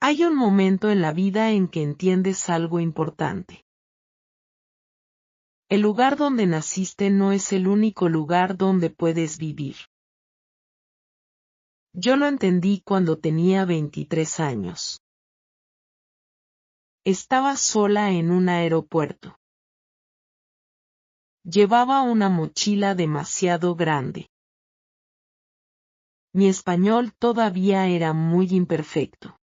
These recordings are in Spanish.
Hay un momento en la vida en que entiendes algo importante. El lugar donde naciste no es el único lugar donde puedes vivir. Yo lo entendí cuando tenía 23 años. Estaba sola en un aeropuerto. Llevaba una mochila demasiado grande. Mi español todavía era muy imperfecto.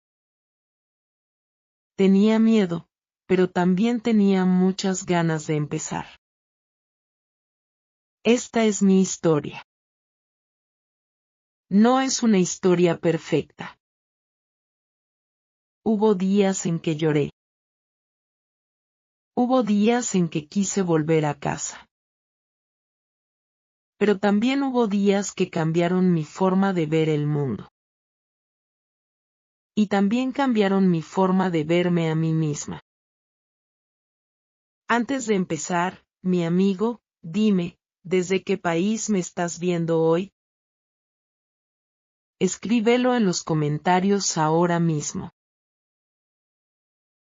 Tenía miedo, pero también tenía muchas ganas de empezar. Esta es mi historia. No es una historia perfecta. Hubo días en que lloré. Hubo días en que quise volver a casa. Pero también hubo días que cambiaron mi forma de ver el mundo. Y también cambiaron mi forma de verme a mí misma. Antes de empezar, mi amigo, dime, ¿desde qué país me estás viendo hoy? Escríbelo en los comentarios ahora mismo.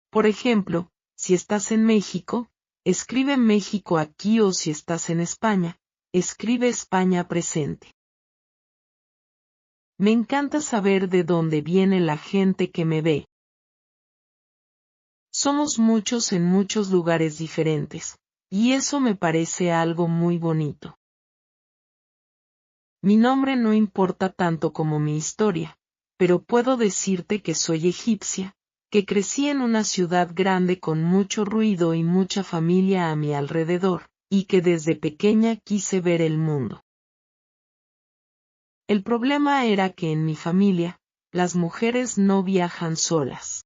Por ejemplo, si estás en México, escribe México aquí, o si estás en España, escribe España presente. Me encanta saber de dónde viene la gente que me ve. Somos muchos en muchos lugares diferentes, y eso me parece algo muy bonito. Mi nombre no importa tanto como mi historia, pero puedo decirte que soy egipcia, que crecí en una ciudad grande con mucho ruido y mucha familia a mi alrededor, y que desde pequeña quise ver el mundo. El problema era que en mi familia, las mujeres no viajan solas.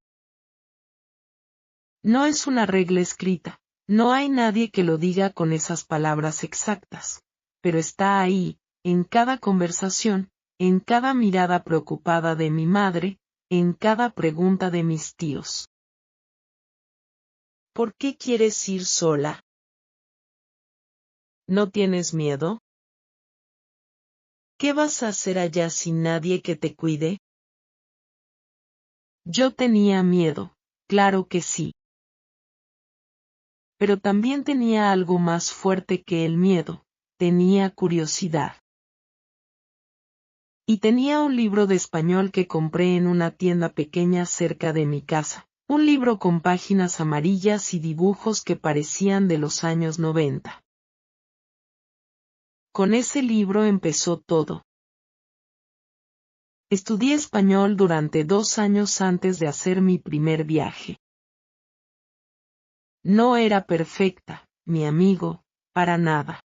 No es una regla escrita, no hay nadie que lo diga con esas palabras exactas, pero está ahí, en cada conversación, en cada mirada preocupada de mi madre, en cada pregunta de mis tíos. ¿Por qué quieres ir sola? ¿No tienes miedo? ¿Qué vas a hacer allá sin nadie que te cuide? Yo tenía miedo, claro que sí. Pero también tenía algo más fuerte que el miedo, tenía curiosidad. Y tenía un libro de español que compré en una tienda pequeña cerca de mi casa, un libro con páginas amarillas y dibujos que parecían de los años 90. Con ese libro empezó todo. Estudié español durante 2 años antes de hacer mi primer viaje. No era perfecta, mi amigo, para nada.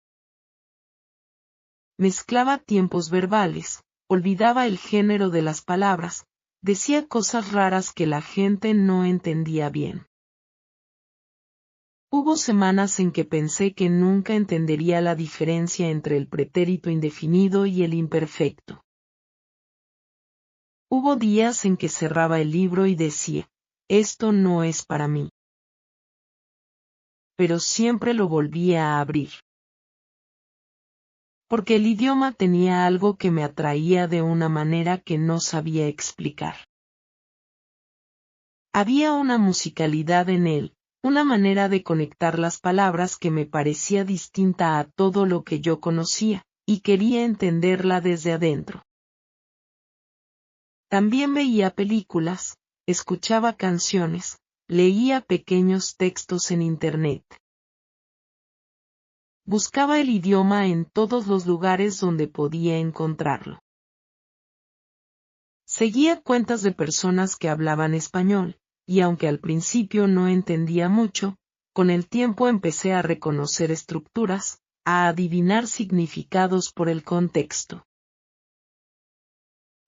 Mezclaba tiempos verbales, olvidaba el género de las palabras, decía cosas raras que la gente no entendía bien. Hubo semanas en que pensé que nunca entendería la diferencia entre el pretérito indefinido y el imperfecto. Hubo días en que cerraba el libro y decía, esto no es para mí. Pero siempre lo volvía a abrir. Porque el idioma tenía algo que me atraía de una manera que no sabía explicar. Había una musicalidad en él, una manera de conectar las palabras que me parecía distinta a todo lo que yo conocía, y quería entenderla desde adentro. También veía películas, escuchaba canciones, leía pequeños textos en Internet. Buscaba el idioma en todos los lugares donde podía encontrarlo. Seguía cuentas de personas que hablaban español, y aunque al principio no entendía mucho, con el tiempo empecé a reconocer estructuras, a adivinar significados por el contexto.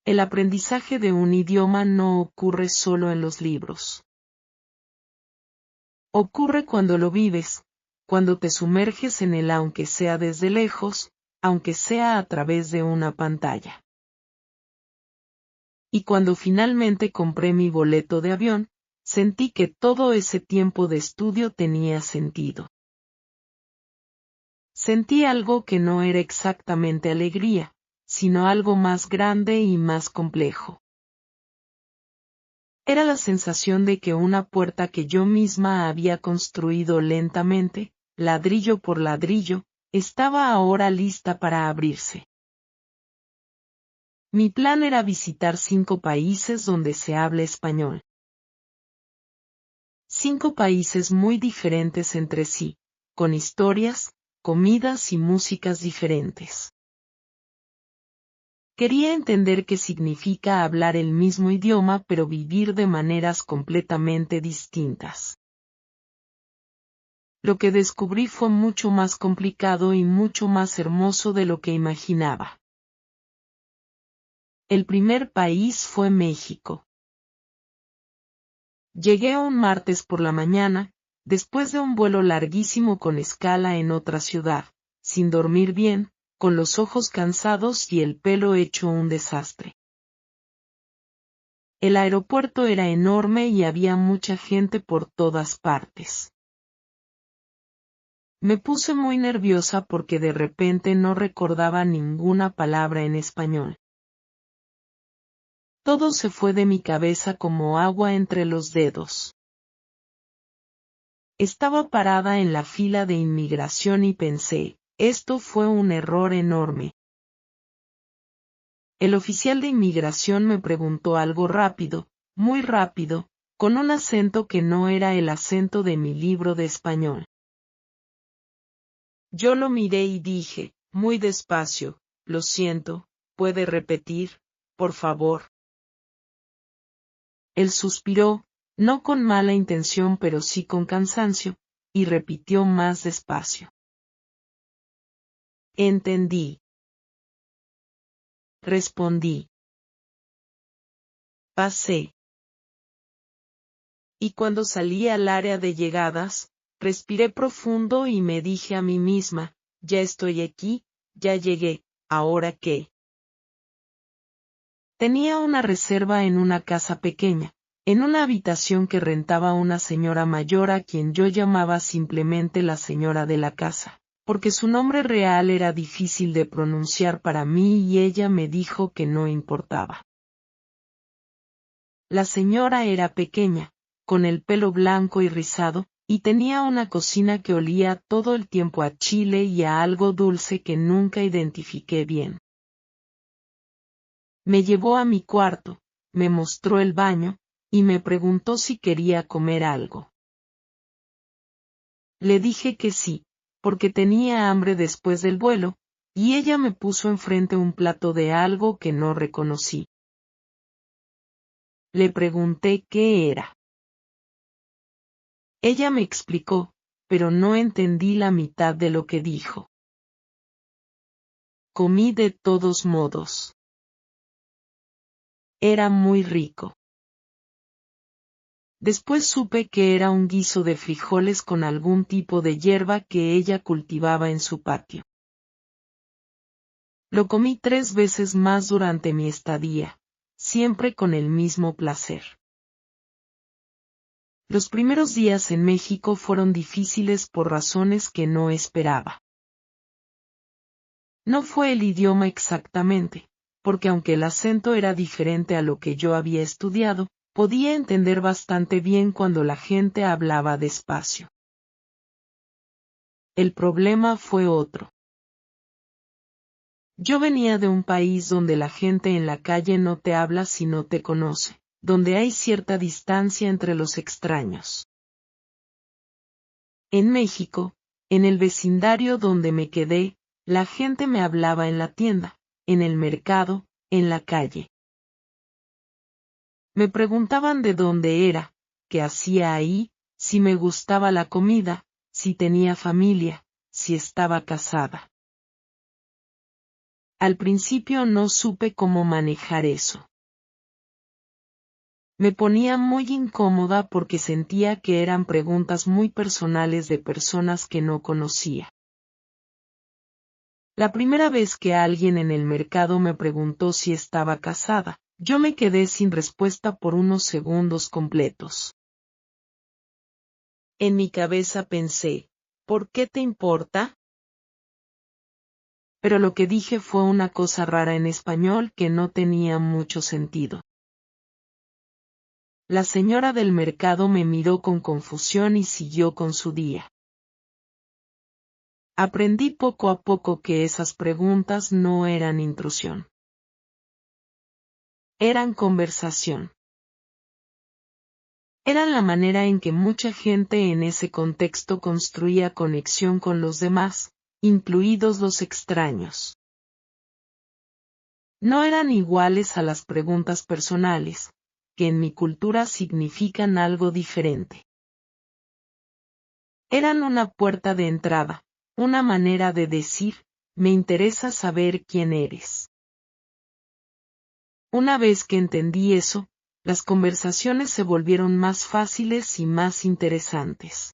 El aprendizaje de un idioma no ocurre solo en los libros. Ocurre cuando lo vives, cuando te sumerges en él aunque sea desde lejos, aunque sea a través de una pantalla. Y cuando finalmente compré mi boleto de avión, sentí que todo ese tiempo de estudio tenía sentido. Sentí algo que no era exactamente alegría, sino algo más grande y más complejo. Era la sensación de que una puerta que yo misma había construido lentamente, ladrillo por ladrillo, estaba ahora lista para abrirse. Mi plan era visitar 5 países donde se habla español. 5 países muy diferentes entre sí, con historias, comidas y músicas diferentes. Quería entender qué significa hablar el mismo idioma pero vivir de maneras completamente distintas. Lo que descubrí fue mucho más complicado y mucho más hermoso de lo que imaginaba. El primer país fue México. Llegué un martes por la mañana, después de un vuelo larguísimo con escala en otra ciudad, sin dormir bien, con los ojos cansados y el pelo hecho un desastre. El aeropuerto era enorme y había mucha gente por todas partes. Me puse muy nerviosa porque de repente no recordaba ninguna palabra en español. Todo se fue de mi cabeza como agua entre los dedos. Estaba parada en la fila de inmigración y pensé, esto fue un error enorme. El oficial de inmigración me preguntó algo rápido, muy rápido, con un acento que no era el acento de mi libro de español. Yo lo miré y dije, muy despacio, lo siento, ¿puede repetir, por favor? Él suspiró, no con mala intención pero sí con cansancio, y repitió más despacio. Entendí. Respondí. Pasé. Y cuando salí al área de llegadas, respiré profundo y me dije a mí misma, ya estoy aquí, ya llegué, ¿ahora qué? Tenía una reserva en una casa pequeña, en una habitación que rentaba una señora mayor a quien yo llamaba simplemente la señora de la casa, porque su nombre real era difícil de pronunciar para mí y ella me dijo que no importaba. La señora era pequeña, con el pelo blanco y rizado, y tenía una cocina que olía todo el tiempo a chile y a algo dulce que nunca identifiqué bien. Me llevó a mi cuarto, me mostró el baño, y me preguntó si quería comer algo. Le dije que sí, porque tenía hambre después del vuelo, y ella me puso enfrente un plato de algo que no reconocí. Le pregunté qué era. Ella me explicó, pero no entendí la mitad de lo que dijo. Comí de todos modos. Era muy rico. Después supe que era un guiso de frijoles con algún tipo de hierba que ella cultivaba en su patio. Lo comí 3 veces más durante mi estadía, siempre con el mismo placer. Los primeros días en México fueron difíciles por razones que no esperaba. No fue el idioma exactamente, porque aunque el acento era diferente a lo que yo había estudiado, podía entender bastante bien cuando la gente hablaba despacio. El problema fue otro. Yo venía de un país donde la gente en la calle no te habla si no te conoce, donde hay cierta distancia entre los extraños. En México, en el vecindario donde me quedé, la gente me hablaba en la tienda, en el mercado, en la calle. Me preguntaban de dónde era, qué hacía ahí, si me gustaba la comida, si tenía familia, si estaba casada. Al principio no supe cómo manejar eso. Me ponía muy incómoda porque sentía que eran preguntas muy personales de personas que no conocía. La primera vez que alguien en el mercado me preguntó si estaba casada, yo me quedé sin respuesta por unos segundos completos. En mi cabeza pensé, ¿por qué te importa? Pero lo que dije fue una cosa rara en español que no tenía mucho sentido. La señora del mercado me miró con confusión y siguió con su día. Aprendí poco a poco que esas preguntas no eran intrusión. Eran conversación. Eran la manera en que mucha gente en ese contexto construía conexión con los demás, incluidos los extraños. No eran iguales a las preguntas personales, que en mi cultura significan algo diferente. Eran una puerta de entrada, una manera de decir, me interesa saber quién eres. Una vez que entendí eso, las conversaciones se volvieron más fáciles y más interesantes.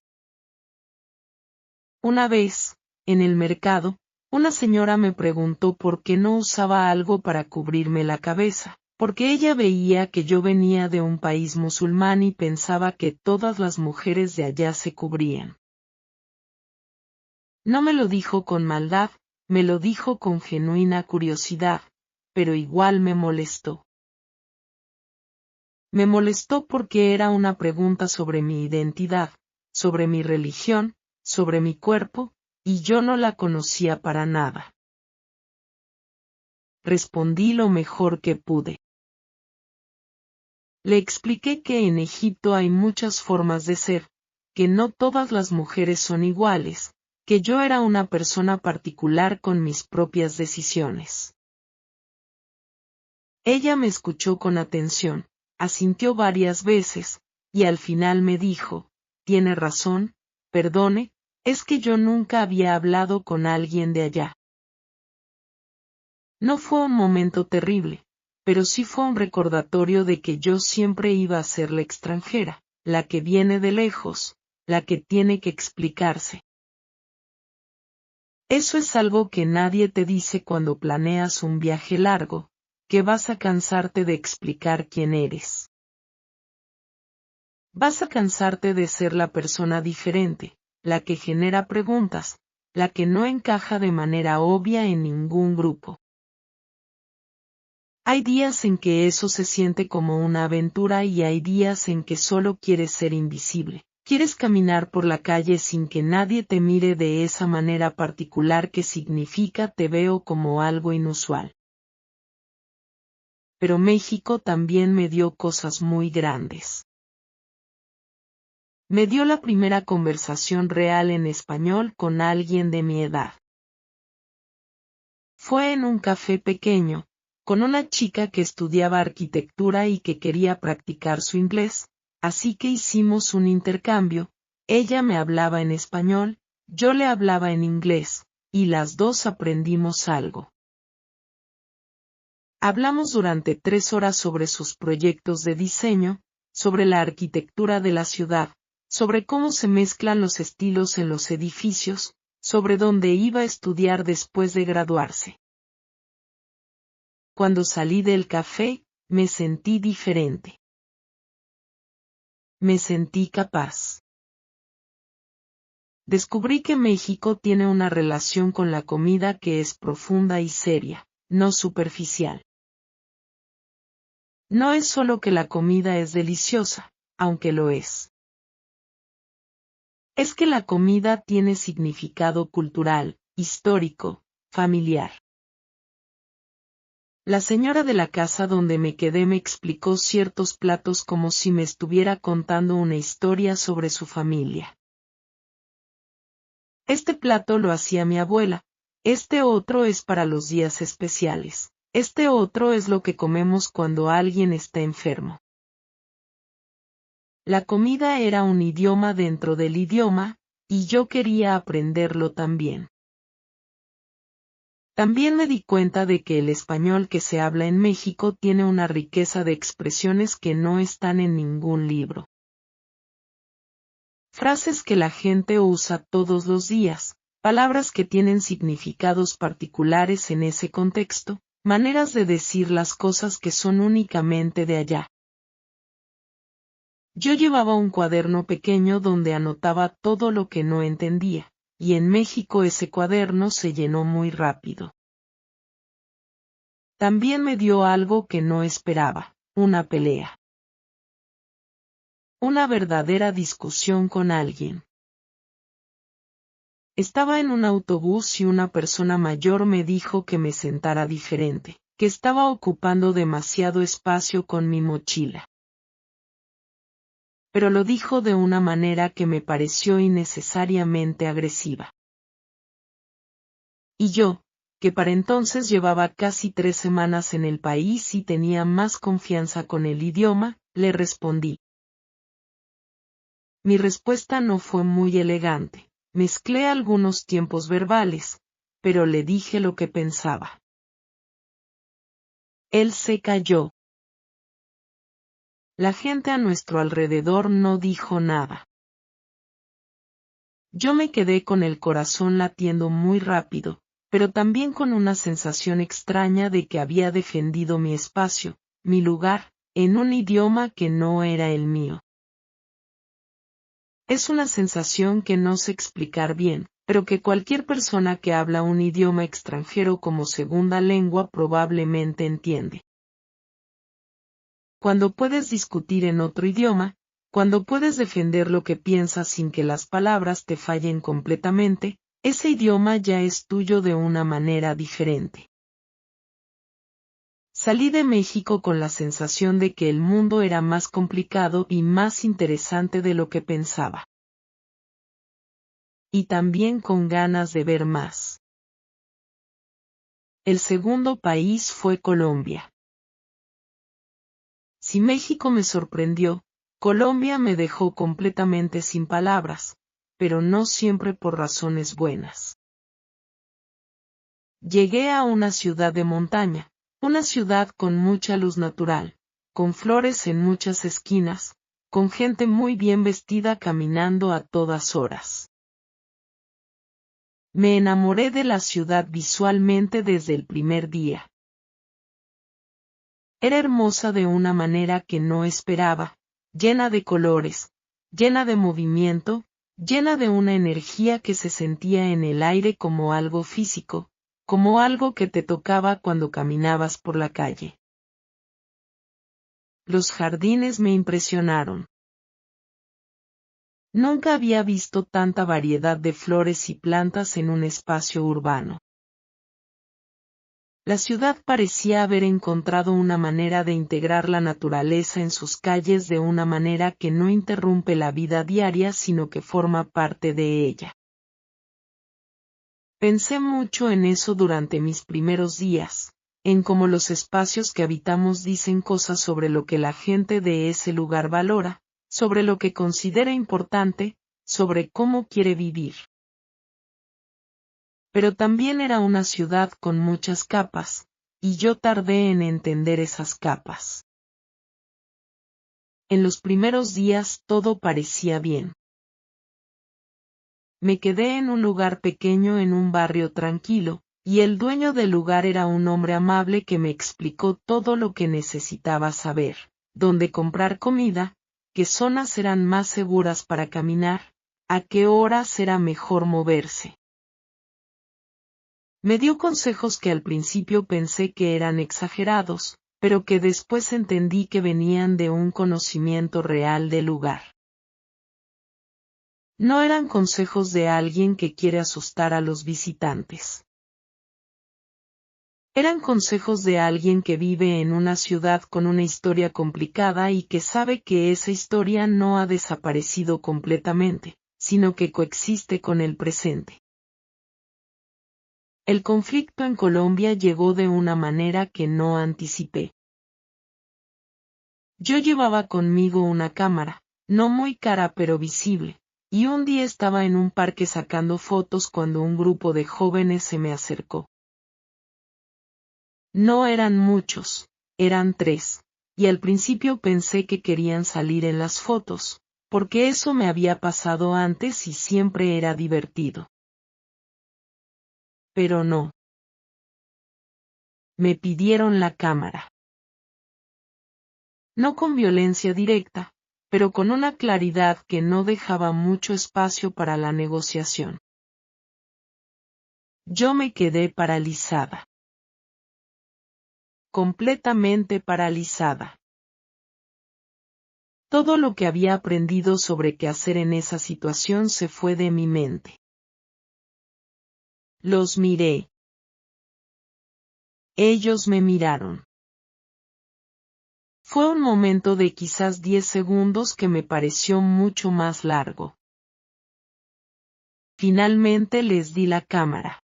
Una vez, en el mercado, una señora me preguntó por qué no usaba algo para cubrirme la cabeza, porque ella veía que yo venía de un país musulmán y pensaba que todas las mujeres de allá se cubrían. No me lo dijo con maldad, me lo dijo con genuina curiosidad, pero igual me molestó. Me molestó porque era una pregunta sobre mi identidad, sobre mi religión, sobre mi cuerpo, y yo no la conocía para nada. Respondí lo mejor que pude. Le expliqué que en Egipto hay muchas formas de ser, que no todas las mujeres son iguales, que yo era una persona particular con mis propias decisiones. Ella me escuchó con atención, asintió varias veces, y al final me dijo, tiene razón, perdone, es que yo nunca había hablado con alguien de allá. No fue un momento terrible, pero sí fue un recordatorio de que yo siempre iba a ser la extranjera, la que viene de lejos, la que tiene que explicarse. Eso es algo que nadie te dice cuando planeas un viaje largo, que vas a cansarte de explicar quién eres. Vas a cansarte de ser la persona diferente, la que genera preguntas, la que no encaja de manera obvia en ningún grupo. Hay días en que eso se siente como una aventura y hay días en que solo quieres ser invisible. Quieres caminar por la calle sin que nadie te mire de esa manera particular que significa te veo como algo inusual. Pero México también me dio cosas muy grandes. Me dio la primera conversación real en español con alguien de mi edad. Fue en un café pequeño, con una chica que estudiaba arquitectura y que quería practicar su inglés, así que hicimos un intercambio, ella me hablaba en español, yo le hablaba en inglés, y las dos aprendimos algo. Hablamos durante 3 horas sobre sus proyectos de diseño, sobre la arquitectura de la ciudad, sobre cómo se mezclan los estilos en los edificios, sobre dónde iba a estudiar después de graduarse. Cuando salí del café, me sentí diferente. Me sentí capaz. Descubrí que México tiene una relación con la comida que es profunda y seria, no superficial. No es solo que la comida es deliciosa, aunque lo es. Es que la comida tiene significado cultural, histórico, familiar. La señora de la casa donde me quedé me explicó ciertos platos como si me estuviera contando una historia sobre su familia. Este plato lo hacía mi abuela, este otro es para los días especiales, este otro es lo que comemos cuando alguien está enfermo. La comida era un idioma dentro del idioma, y yo quería aprenderlo también. También me di cuenta de que el español que se habla en México tiene una riqueza de expresiones que no están en ningún libro. Frases que la gente usa todos los días, palabras que tienen significados particulares en ese contexto, maneras de decir las cosas que son únicamente de allá. Yo llevaba un cuaderno pequeño donde anotaba todo lo que no entendía, y en México ese cuaderno se llenó muy rápido. También me dio algo que no esperaba, una pelea. Una verdadera discusión con alguien. Estaba en un autobús y una persona mayor me dijo que me sentara diferente, que estaba ocupando demasiado espacio con mi mochila. Pero lo dijo de una manera que me pareció innecesariamente agresiva. Y yo, que para entonces llevaba casi 3 semanas en el país y tenía más confianza con el idioma, le respondí. Mi respuesta no fue muy elegante. Mezclé algunos tiempos verbales, pero le dije lo que pensaba. Él se calló. La gente a nuestro alrededor no dijo nada. Yo me quedé con el corazón latiendo muy rápido, pero también con una sensación extraña de que había defendido mi espacio, mi lugar, en un idioma que no era el mío. Es una sensación que no sé explicar bien, pero que cualquier persona que habla un idioma extranjero como segunda lengua probablemente entiende. Cuando puedes discutir en otro idioma, cuando puedes defender lo que piensas sin que las palabras te fallen completamente, ese idioma ya es tuyo de una manera diferente. Salí de México con la sensación de que el mundo era más complicado y más interesante de lo que pensaba. Y también con ganas de ver más. El segundo país fue Colombia. Si México me sorprendió, Colombia me dejó completamente sin palabras, pero no siempre por razones buenas. Llegué a una ciudad de montaña, una ciudad con mucha luz natural, con flores en muchas esquinas, con gente muy bien vestida caminando a todas horas. Me enamoré de la ciudad visualmente desde el primer día. Era hermosa de una manera que no esperaba, llena de colores, llena de movimiento, llena de una energía que se sentía en el aire como algo físico, como algo que te tocaba cuando caminabas por la calle. Los jardines me impresionaron. Nunca había visto tanta variedad de flores y plantas en un espacio urbano. La ciudad parecía haber encontrado una manera de integrar la naturaleza en sus calles de una manera que no interrumpe la vida diaria sino que forma parte de ella. Pensé mucho en eso durante mis primeros días, en cómo los espacios que habitamos dicen cosas sobre lo que la gente de ese lugar valora, sobre lo que considera importante, sobre cómo quiere vivir. Pero también era una ciudad con muchas capas, y yo tardé en entender esas capas. En los primeros días todo parecía bien. Me quedé en un lugar pequeño en un barrio tranquilo, y el dueño del lugar era un hombre amable que me explicó todo lo que necesitaba saber, dónde comprar comida, qué zonas eran más seguras para caminar, a qué horas era mejor moverse. Me dio consejos que al principio pensé que eran exagerados, pero que después entendí que venían de un conocimiento real del lugar. No eran consejos de alguien que quiere asustar a los visitantes. Eran consejos de alguien que vive en una ciudad con una historia complicada y que sabe que esa historia no ha desaparecido completamente, sino que coexiste con el presente. El conflicto en Colombia llegó de una manera que no anticipé. Yo llevaba conmigo una cámara, no muy cara pero visible, y un día estaba en un parque sacando fotos cuando un grupo de jóvenes se me acercó. No eran muchos, eran 3, y al principio pensé que querían salir en las fotos, porque eso me había pasado antes y siempre era divertido. Pero no. Me pidieron la cámara. No con violencia directa, pero con una claridad que no dejaba mucho espacio para la negociación. Yo me quedé paralizada. Completamente paralizada. Todo lo que había aprendido sobre qué hacer en esa situación se fue de mi mente. Los miré. Ellos me miraron. Fue un momento de quizás 10 segundos que me pareció mucho más largo. Finalmente les di la cámara.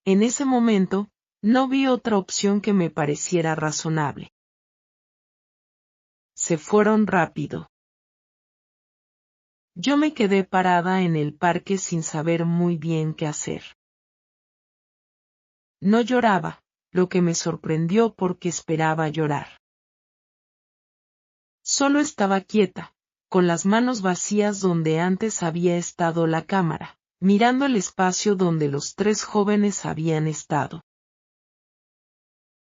En ese momento, no vi otra opción que me pareciera razonable. Se fueron rápido. Yo me quedé parada en el parque sin saber muy bien qué hacer. No lloraba, lo que me sorprendió porque esperaba llorar. Solo estaba quieta, con las manos vacías donde antes había estado la cámara, mirando el espacio donde los 3 jóvenes habían estado.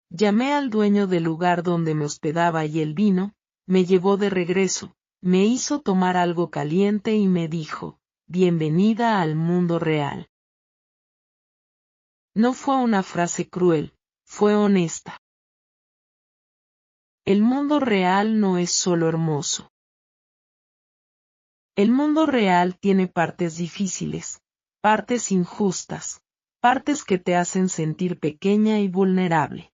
Llamé al dueño del lugar donde me hospedaba y él vino, me llevó de regreso, me hizo tomar algo caliente y me dijo, bienvenida al mundo real. No fue una frase cruel, fue honesta. El mundo real no es solo hermoso. El mundo real tiene partes difíciles, partes injustas, partes que te hacen sentir pequeña y vulnerable.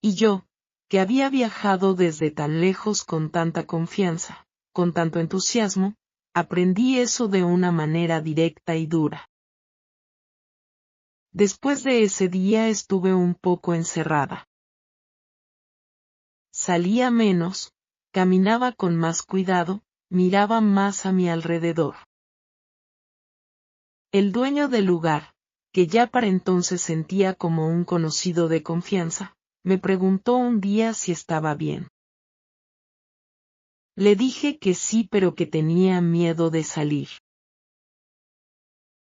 Y yo, que había viajado desde tan lejos con tanta confianza, con tanto entusiasmo, aprendí eso de una manera directa y dura. Después de ese día estuve un poco encerrada. Salía menos, caminaba con más cuidado, miraba más a mi alrededor. El dueño del lugar, que ya para entonces sentía como un conocido de confianza, me preguntó un día si estaba bien. Le dije que sí, pero que tenía miedo de salir.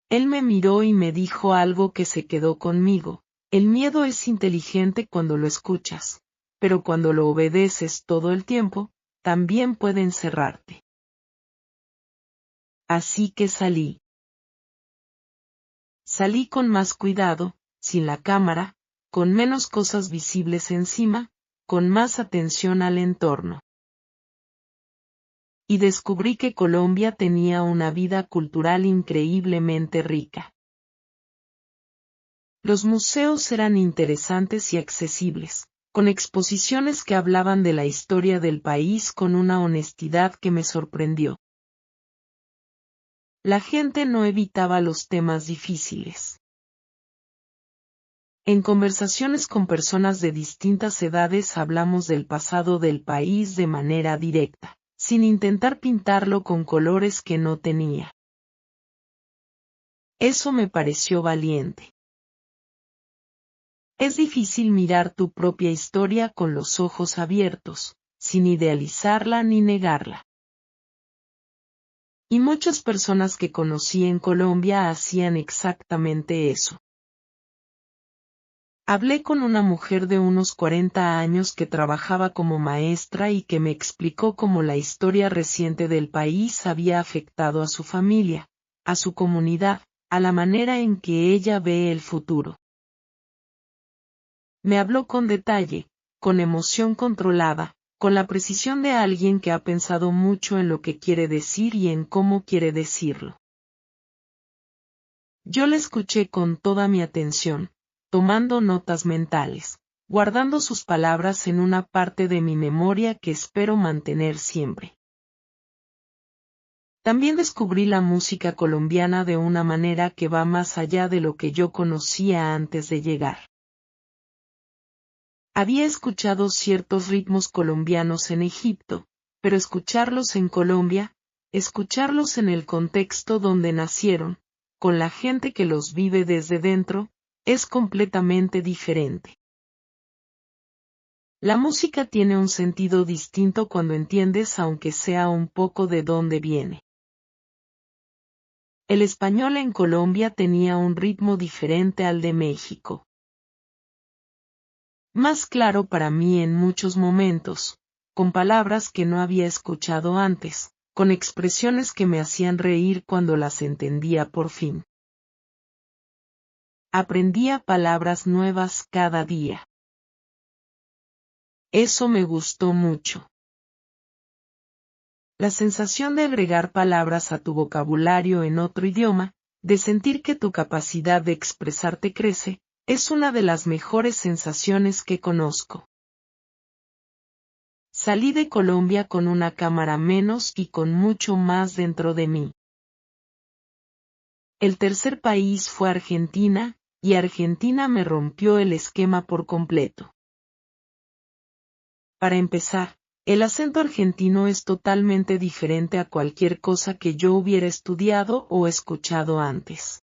Él me miró y me dijo algo que se quedó conmigo: el miedo es inteligente cuando lo escuchas, pero cuando lo obedeces todo el tiempo, también puede encerrarte. Así que salí. Salí con más cuidado, sin la cámara, con menos cosas visibles encima, con más atención al entorno. Y descubrí que Colombia tenía una vida cultural increíblemente rica. Los museos eran interesantes y accesibles, con exposiciones que hablaban de la historia del país con una honestidad que me sorprendió. La gente no evitaba los temas difíciles. En conversaciones con personas de distintas edades hablamos del pasado del país de manera directa, sin intentar pintarlo con colores que no tenía. Eso me pareció valiente. Es difícil mirar tu propia historia con los ojos abiertos, sin idealizarla ni negarla. Y muchas personas que conocí en Colombia hacían exactamente eso. Hablé con una mujer de unos 40 años que trabajaba como maestra y que me explicó cómo la historia reciente del país había afectado a su familia, a su comunidad, a la manera en que ella ve el futuro. Me habló con detalle, con emoción controlada, con la precisión de alguien que ha pensado mucho en lo que quiere decir y en cómo quiere decirlo. Yo le escuché con toda mi atención, tomando notas mentales, guardando sus palabras en una parte de mi memoria que espero mantener siempre. También descubrí la música colombiana de una manera que va más allá de lo que yo conocía antes de llegar. Había escuchado ciertos ritmos colombianos en Egipto, pero escucharlos en Colombia, escucharlos en el contexto donde nacieron, con la gente que los vive desde dentro, es completamente diferente. La música tiene un sentido distinto cuando entiendes, aunque sea un poco, de dónde viene. El español en Colombia tenía un ritmo diferente al de México. Más claro para mí en muchos momentos, con palabras que no había escuchado antes, con expresiones que me hacían reír cuando las entendía por fin. Aprendía palabras nuevas cada día. Eso me gustó mucho. La sensación de agregar palabras a tu vocabulario en otro idioma, de sentir que tu capacidad de expresarte crece, es una de las mejores sensaciones que conozco. Salí de Colombia con una cámara menos y con mucho más dentro de mí. El tercer país fue Argentina, y Argentina me rompió el esquema por completo. Para empezar, el acento argentino es totalmente diferente a cualquier cosa que yo hubiera estudiado o escuchado antes.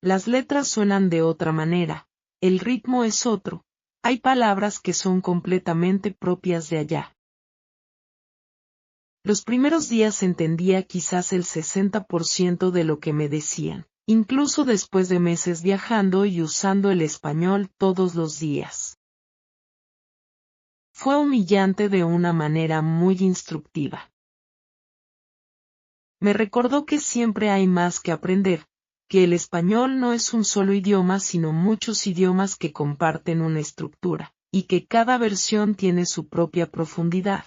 Las letras suenan de otra manera, el ritmo es otro, hay palabras que son completamente propias de allá. Los primeros días entendía quizás el 60% de lo que me decían, incluso después de meses viajando y usando el español todos los días. Fue humillante de una manera muy instructiva. Me recordó que siempre hay más que aprender, que el español no es un solo idioma sino muchos idiomas que comparten una estructura, y que cada versión tiene su propia profundidad.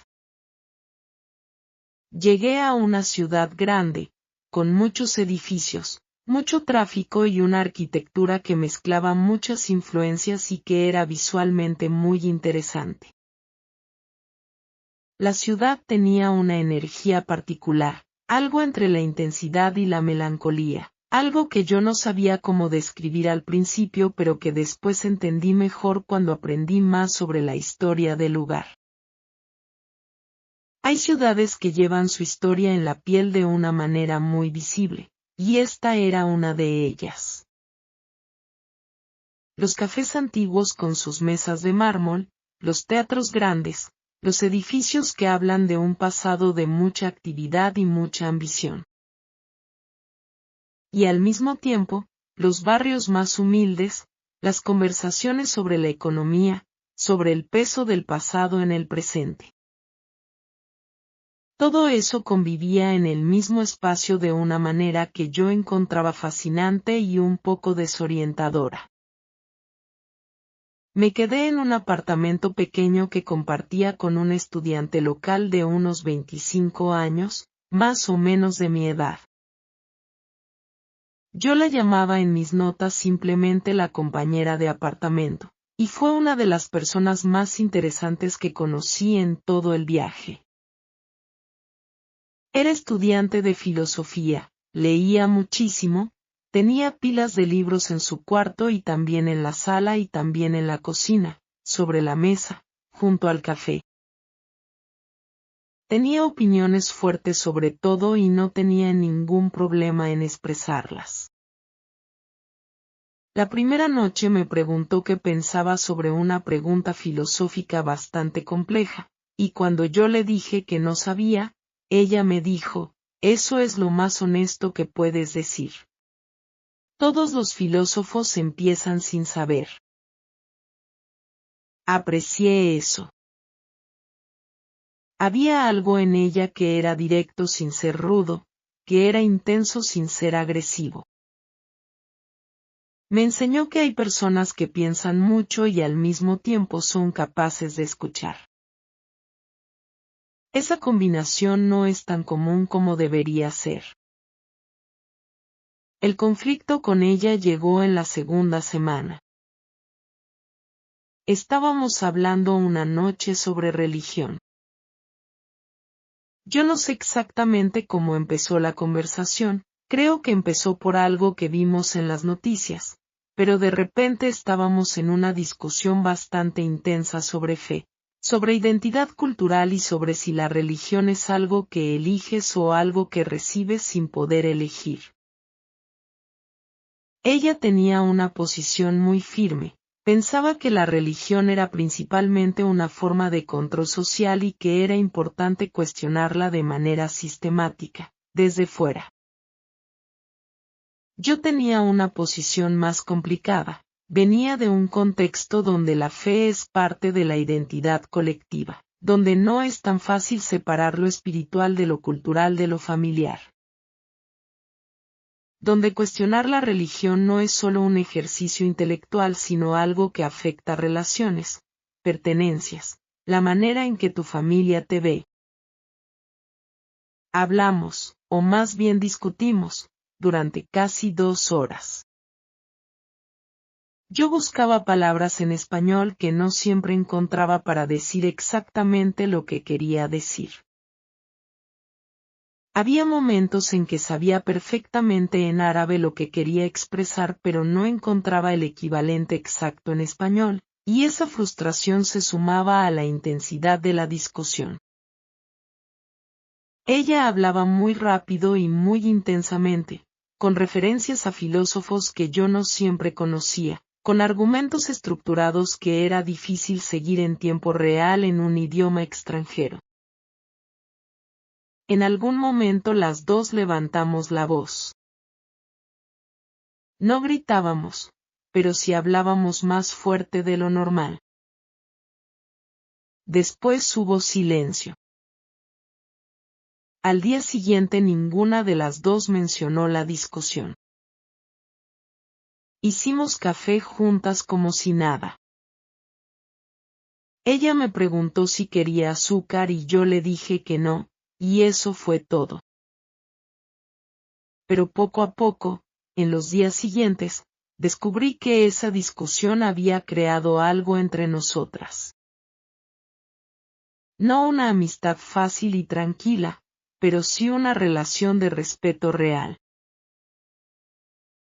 Llegué a una ciudad grande, con muchos edificios, mucho tráfico y una arquitectura que mezclaba muchas influencias y que era visualmente muy interesante. La ciudad tenía una energía particular, algo entre la intensidad y la melancolía, algo que yo no sabía cómo describir al principio pero que después entendí mejor cuando aprendí más sobre la historia del lugar. Hay ciudades que llevan su historia en la piel de una manera muy visible, y esta era una de ellas. Los cafés antiguos con sus mesas de mármol, los teatros grandes, los edificios que hablan de un pasado de mucha actividad y mucha ambición. Y al mismo tiempo, los barrios más humildes, las conversaciones sobre la economía, sobre el peso del pasado en el presente. Todo eso convivía en el mismo espacio de una manera que yo encontraba fascinante y un poco desorientadora. Me quedé en un apartamento pequeño que compartía con un estudiante local de unos 25 años, más o menos de mi edad. Yo la llamaba en mis notas simplemente la compañera de apartamento, y fue una de las personas más interesantes que conocí en todo el viaje. Era estudiante de filosofía, leía muchísimo, tenía pilas de libros en su cuarto y también en la sala y también en la cocina, sobre la mesa, junto al café. Tenía opiniones fuertes sobre todo y no tenía ningún problema en expresarlas. La primera noche me preguntó qué pensaba sobre una pregunta filosófica bastante compleja, y cuando yo le dije que no sabía, ella me dijo, eso es lo más honesto que puedes decir. Todos los filósofos empiezan sin saber. Aprecié eso. Había algo en ella que era directo sin ser rudo, que era intenso sin ser agresivo. Me enseñó que hay personas que piensan mucho y al mismo tiempo son capaces de escuchar. Esa combinación no es tan común como debería ser. El conflicto con ella llegó en la segunda semana. Estábamos hablando una noche sobre religión. Yo no sé exactamente cómo empezó la conversación, creo que empezó por algo que vimos en las noticias, pero de repente estábamos en una discusión bastante intensa sobre fe, sobre identidad cultural y sobre si la religión es algo que eliges o algo que recibes sin poder elegir. Ella tenía una posición muy firme. Pensaba que la religión era principalmente una forma de control social y que era importante cuestionarla de manera sistemática, desde fuera. Yo tenía una posición más complicada, venía de un contexto donde la fe es parte de la identidad colectiva, donde no es tan fácil separar lo espiritual de lo cultural de lo familiar. Donde cuestionar la religión no es solo un ejercicio intelectual sino algo que afecta relaciones, pertenencias, la manera en que tu familia te ve. Hablamos, o más bien discutimos, durante casi 2 horas. Yo buscaba palabras en español que no siempre encontraba para decir exactamente lo que quería decir. Había momentos en que sabía perfectamente en árabe lo que quería expresar, pero no encontraba el equivalente exacto en español, y esa frustración se sumaba a la intensidad de la discusión. Ella hablaba muy rápido y muy intensamente, con referencias a filósofos que yo no siempre conocía, con argumentos estructurados que era difícil seguir en tiempo real en un idioma extranjero. En algún momento las dos levantamos la voz. No gritábamos, pero sí hablábamos más fuerte de lo normal. Después hubo silencio. Al día siguiente ninguna de las dos mencionó la discusión. Hicimos café juntas como si nada. Ella me preguntó si quería azúcar y yo le dije que no, y eso fue todo. Pero poco a poco, en los días siguientes, descubrí que esa discusión había creado algo entre nosotras. No una amistad fácil y tranquila, pero sí una relación de respeto real.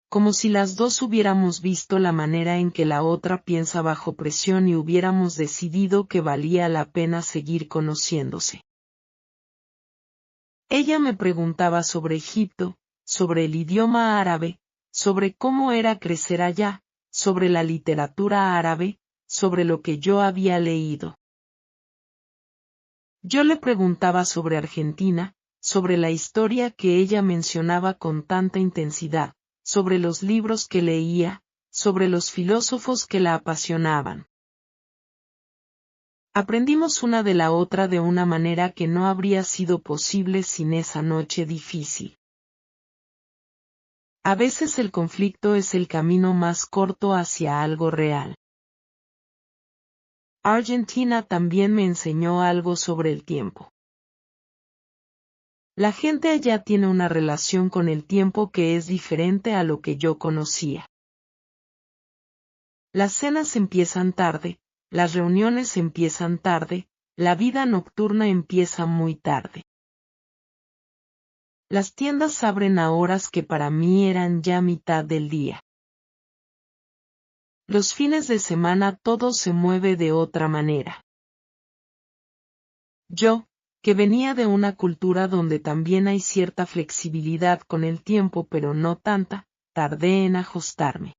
Como si las dos hubiéramos visto la manera en que la otra piensa bajo presión y hubiéramos decidido que valía la pena seguir conociéndose. Ella me preguntaba sobre Egipto, sobre el idioma árabe, sobre cómo era crecer allá, sobre la literatura árabe, sobre lo que yo había leído. Yo le preguntaba sobre Argentina, sobre la historia que ella mencionaba con tanta intensidad, sobre los libros que leía, sobre los filósofos que la apasionaban. Aprendimos una de la otra de una manera que no habría sido posible sin esa noche difícil. A veces el conflicto es el camino más corto hacia algo real. Argentina también me enseñó algo sobre el tiempo. La gente allá tiene una relación con el tiempo que es diferente a lo que yo conocía. Las cenas empiezan tarde, las reuniones empiezan tarde, la vida nocturna empieza muy tarde. Las tiendas abren a horas que para mí eran ya mitad del día. Los fines de semana todo se mueve de otra manera. Yo, que venía de una cultura donde también hay cierta flexibilidad con el tiempo pero no tanta, tardé en ajustarme.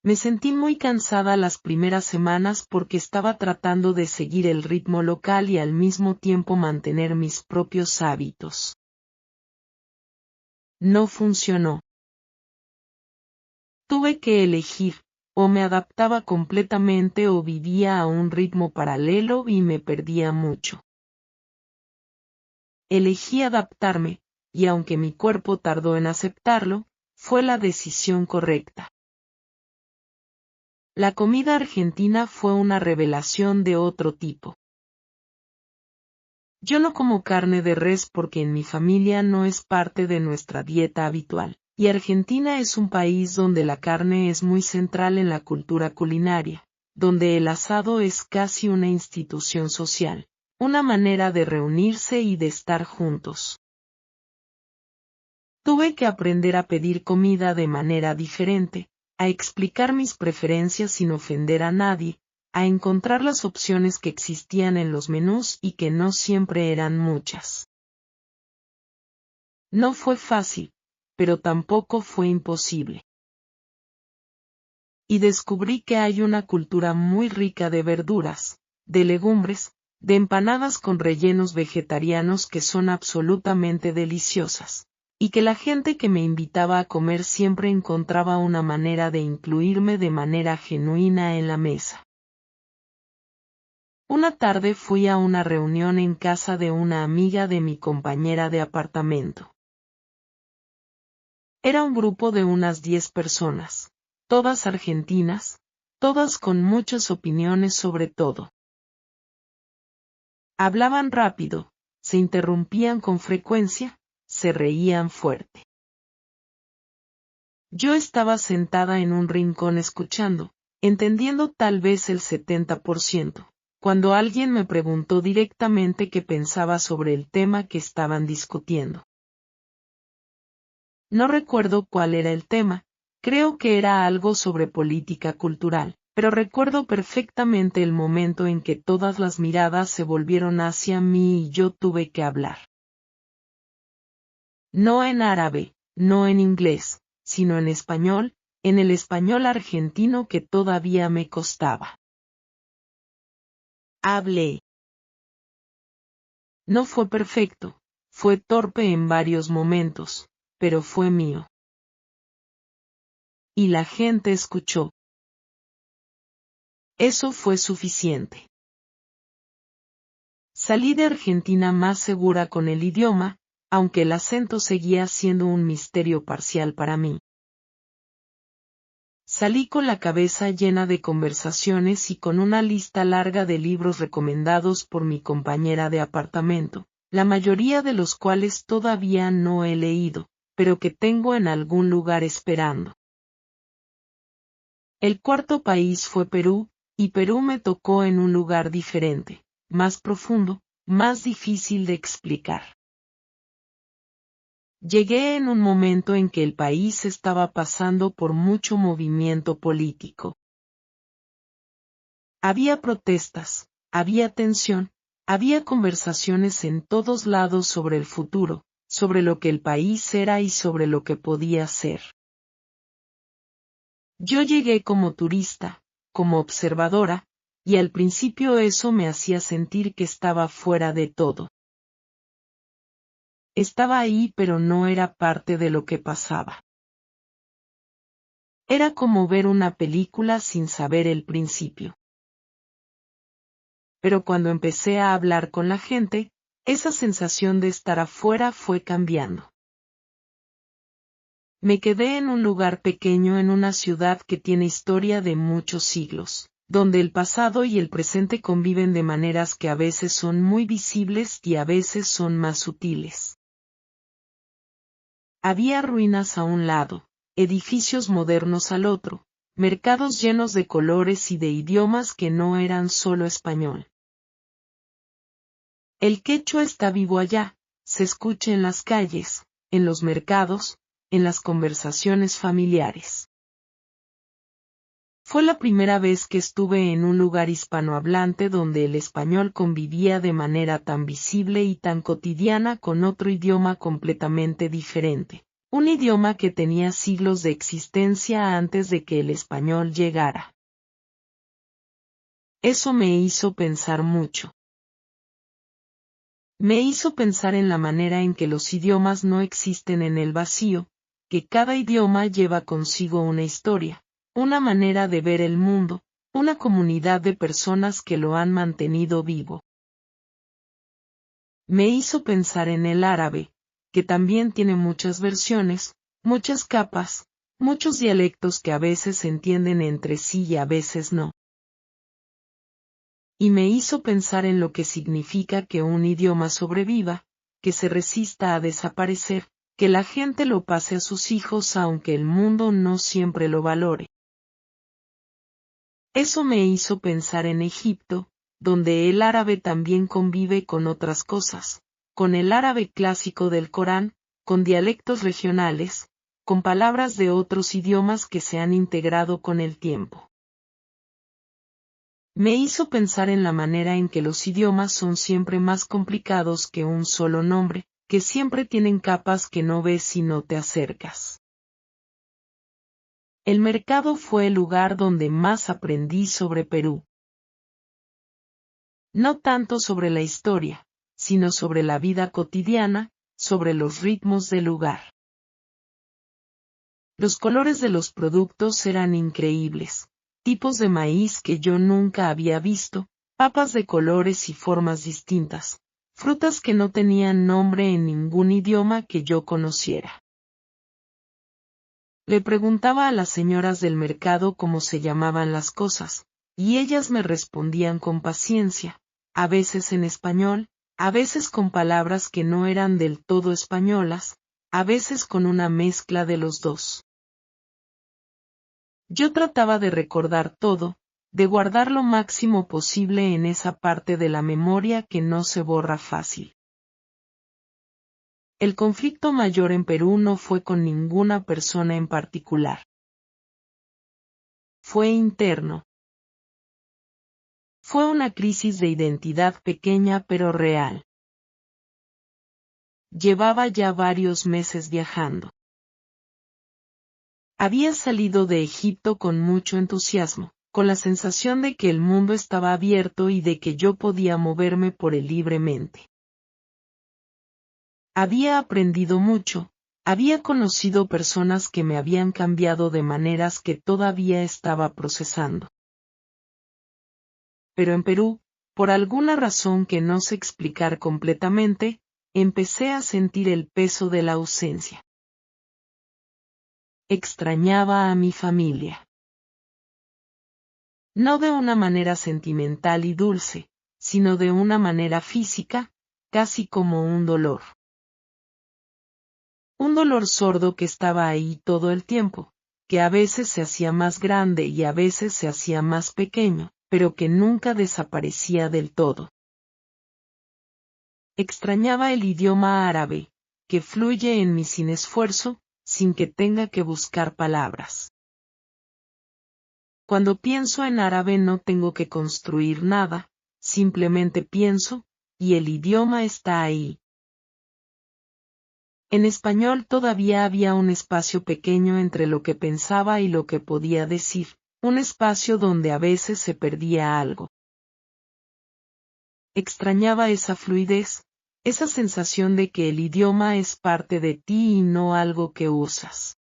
Me sentí muy cansada las primeras semanas porque estaba tratando de seguir el ritmo local y al mismo tiempo mantener mis propios hábitos. No funcionó. Tuve que elegir, o me adaptaba completamente o vivía a un ritmo paralelo y me perdía mucho. Elegí adaptarme, y aunque mi cuerpo tardó en aceptarlo, fue la decisión correcta. La comida argentina fue una revelación de otro tipo. Yo no como carne de res porque en mi familia no es parte de nuestra dieta habitual, y Argentina es un país donde la carne es muy central en la cultura culinaria, donde el asado es casi una institución social, una manera de reunirse y de estar juntos. Tuve que aprender a pedir comida de manera diferente, a explicar mis preferencias sin ofender a nadie, a encontrar las opciones que existían en los menús y que no siempre eran muchas. No fue fácil, pero tampoco fue imposible. Y descubrí que hay una cultura muy rica de verduras, de legumbres, de empanadas con rellenos vegetarianos que son absolutamente deliciosas, y que la gente que me invitaba a comer siempre encontraba una manera de incluirme de manera genuina en la mesa. Una tarde fui a una reunión en casa de una amiga de mi compañera de apartamento. Era un grupo de unas 10 personas, todas argentinas, todas con muchas opiniones sobre todo. Hablaban rápido, se interrumpían con frecuencia, se reían fuerte. Yo estaba sentada en un rincón escuchando, entendiendo tal vez el 70%, cuando alguien me preguntó directamente qué pensaba sobre el tema que estaban discutiendo. No recuerdo cuál era el tema, creo que era algo sobre política cultural, pero recuerdo perfectamente el momento en que todas las miradas se volvieron hacia mí y yo tuve que hablar. No en árabe, no en inglés, sino en español, en el español argentino que todavía me costaba. Hablé. No fue perfecto, fue torpe en varios momentos, pero fue mío. Y la gente escuchó. Eso fue suficiente. Salí de Argentina más segura con el idioma, aunque el acento seguía siendo un misterio parcial para mí. Salí con la cabeza llena de conversaciones y con una lista larga de libros recomendados por mi compañera de apartamento, la mayoría de los cuales todavía no he leído, pero que tengo en algún lugar esperando. El cuarto país fue Perú, y Perú me tocó en un lugar diferente, más profundo, más difícil de explicar. Llegué en un momento en que el país estaba pasando por mucho movimiento político. Había protestas, había tensión, había conversaciones en todos lados sobre el futuro, sobre lo que el país era y sobre lo que podía ser. Yo llegué como turista, como observadora, y al principio eso me hacía sentir que estaba fuera de todo. Estaba ahí pero no era parte de lo que pasaba. Era como ver una película sin saber el principio. Pero cuando empecé a hablar con la gente, esa sensación de estar afuera fue cambiando. Me quedé en un lugar pequeño en una ciudad que tiene historia de muchos siglos, donde el pasado y el presente conviven de maneras que a veces son muy visibles y a veces son más sutiles. Había ruinas a un lado, edificios modernos al otro, mercados llenos de colores y de idiomas que no eran solo español. El quechua está vivo allá, se escucha en las calles, en los mercados, en las conversaciones familiares. Fue la primera vez que estuve en un lugar hispanohablante donde el español convivía de manera tan visible y tan cotidiana con otro idioma completamente diferente, un idioma que tenía siglos de existencia antes de que el español llegara. Eso me hizo pensar mucho. Me hizo pensar en la manera en que los idiomas no existen en el vacío, que cada idioma lleva consigo una historia, una manera de ver el mundo, una comunidad de personas que lo han mantenido vivo. Me hizo pensar en el árabe, que también tiene muchas versiones, muchas capas, muchos dialectos que a veces se entienden entre sí y a veces no. Y me hizo pensar en lo que significa que un idioma sobreviva, que se resista a desaparecer, que la gente lo pase a sus hijos aunque el mundo no siempre lo valore. Eso me hizo pensar en Egipto, donde el árabe también convive con otras cosas, con el árabe clásico del Corán, con dialectos regionales, con palabras de otros idiomas que se han integrado con el tiempo. Me hizo pensar en la manera en que los idiomas son siempre más complicados que un solo nombre, que siempre tienen capas que no ves si no te acercas. El mercado fue el lugar donde más aprendí sobre Perú. No tanto sobre la historia, sino sobre la vida cotidiana, sobre los ritmos del lugar. Los colores de los productos eran increíbles, tipos de maíz que yo nunca había visto, papas de colores y formas distintas, frutas que no tenían nombre en ningún idioma que yo conociera. Le preguntaba a las señoras del mercado cómo se llamaban las cosas, y ellas me respondían con paciencia, a veces en español, a veces con palabras que no eran del todo españolas, a veces con una mezcla de los dos. Yo trataba de recordar todo, de guardar lo máximo posible en esa parte de la memoria que no se borra fácil. El conflicto mayor en Perú no fue con ninguna persona en particular. Fue interno. Fue una crisis de identidad pequeña pero real. Llevaba ya varios meses viajando. Había salido de Egipto con mucho entusiasmo, con la sensación de que el mundo estaba abierto y de que yo podía moverme por él libremente. Había aprendido mucho, había conocido personas que me habían cambiado de maneras que todavía estaba procesando. Pero en Perú, por alguna razón que no sé explicar completamente, empecé a sentir el peso de la ausencia. Extrañaba a mi familia. No de una manera sentimental y dulce, sino de una manera física, casi como un dolor. Un dolor sordo que estaba ahí todo el tiempo, que a veces se hacía más grande y a veces se hacía más pequeño, pero que nunca desaparecía del todo. Extrañaba el idioma árabe, que fluye en mí sin esfuerzo, sin que tenga que buscar palabras. Cuando pienso en árabe no tengo que construir nada, simplemente pienso, y el idioma está ahí. En español todavía había un espacio pequeño entre lo que pensaba y lo que podía decir, un espacio donde a veces se perdía algo. Extrañaba esa fluidez, esa sensación de que el idioma es parte de ti y no algo que usas.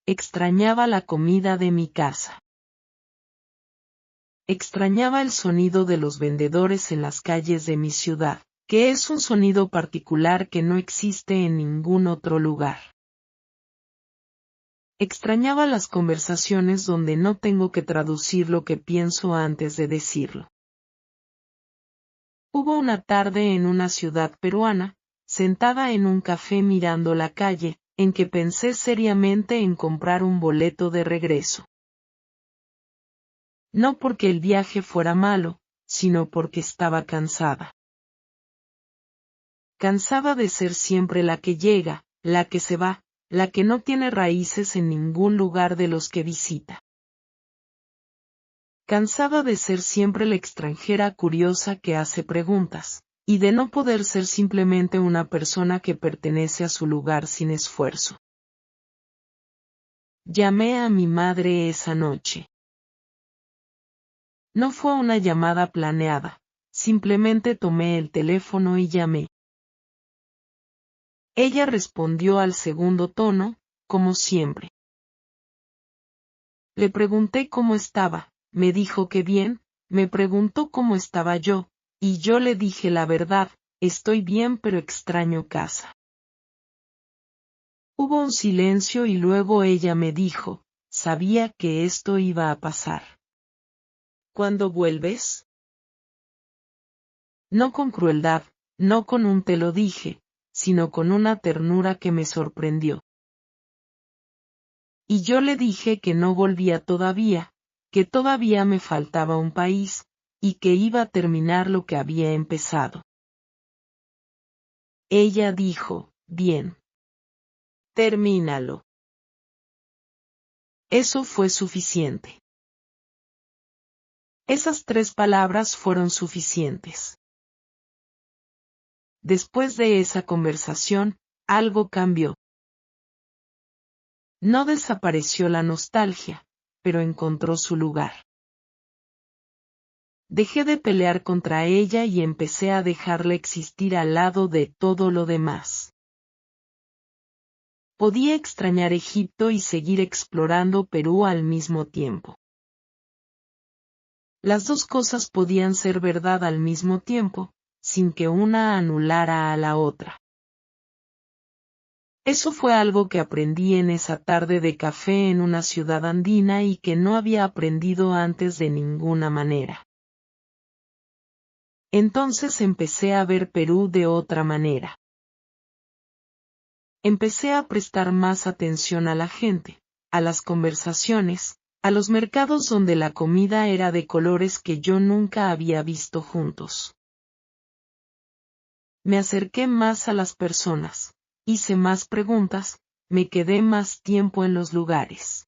Extrañaba la comida de mi casa. Extrañaba el sonido de los vendedores en las calles de mi ciudad, que es un sonido particular que no existe en ningún otro lugar. Extrañaba las conversaciones donde no tengo que traducir lo que pienso antes de decirlo. Hubo una tarde en una ciudad peruana, sentada en un café mirando la calle, en que pensé seriamente en comprar un boleto de regreso. No porque el viaje fuera malo, sino porque estaba cansada. Cansada de ser siempre la que llega, la que se va, la que no tiene raíces en ningún lugar de los que visita. Cansada de ser siempre la extranjera curiosa que hace preguntas, y de no poder ser simplemente una persona que pertenece a su lugar sin esfuerzo. Llamé a mi madre esa noche. No fue una llamada planeada, simplemente tomé el teléfono y llamé. Ella respondió al segundo tono, como siempre. Le pregunté cómo estaba, me dijo que bien, me preguntó cómo estaba yo, y yo le dije la verdad, estoy bien pero extraño casa. Hubo un silencio y luego ella me dijo, sabía que esto iba a pasar. ¿Cuándo vuelves? No con crueldad, no con un te lo dije, sino con una ternura que me sorprendió. Y yo le dije que no volvía todavía, que todavía me faltaba un país, y que iba a terminar lo que había empezado. Ella dijo, bien. Termínalo. Eso fue suficiente. Esas 3 palabras fueron suficientes. Después de esa conversación, algo cambió. No desapareció la nostalgia, pero encontró su lugar. Dejé de pelear contra ella y empecé a dejarla existir al lado de todo lo demás. Podía extrañar Egipto y seguir explorando Perú al mismo tiempo. Las 2 cosas podían ser verdad al mismo tiempo, sin que una anulara a la otra. Eso fue algo que aprendí en esa tarde de café en una ciudad andina y que no había aprendido antes de ninguna manera. Entonces empecé a ver Perú de otra manera. Empecé a prestar más atención a la gente, a las conversaciones, a los mercados donde la comida era de colores que yo nunca había visto juntos. Me acerqué más a las personas, hice más preguntas, me quedé más tiempo en los lugares.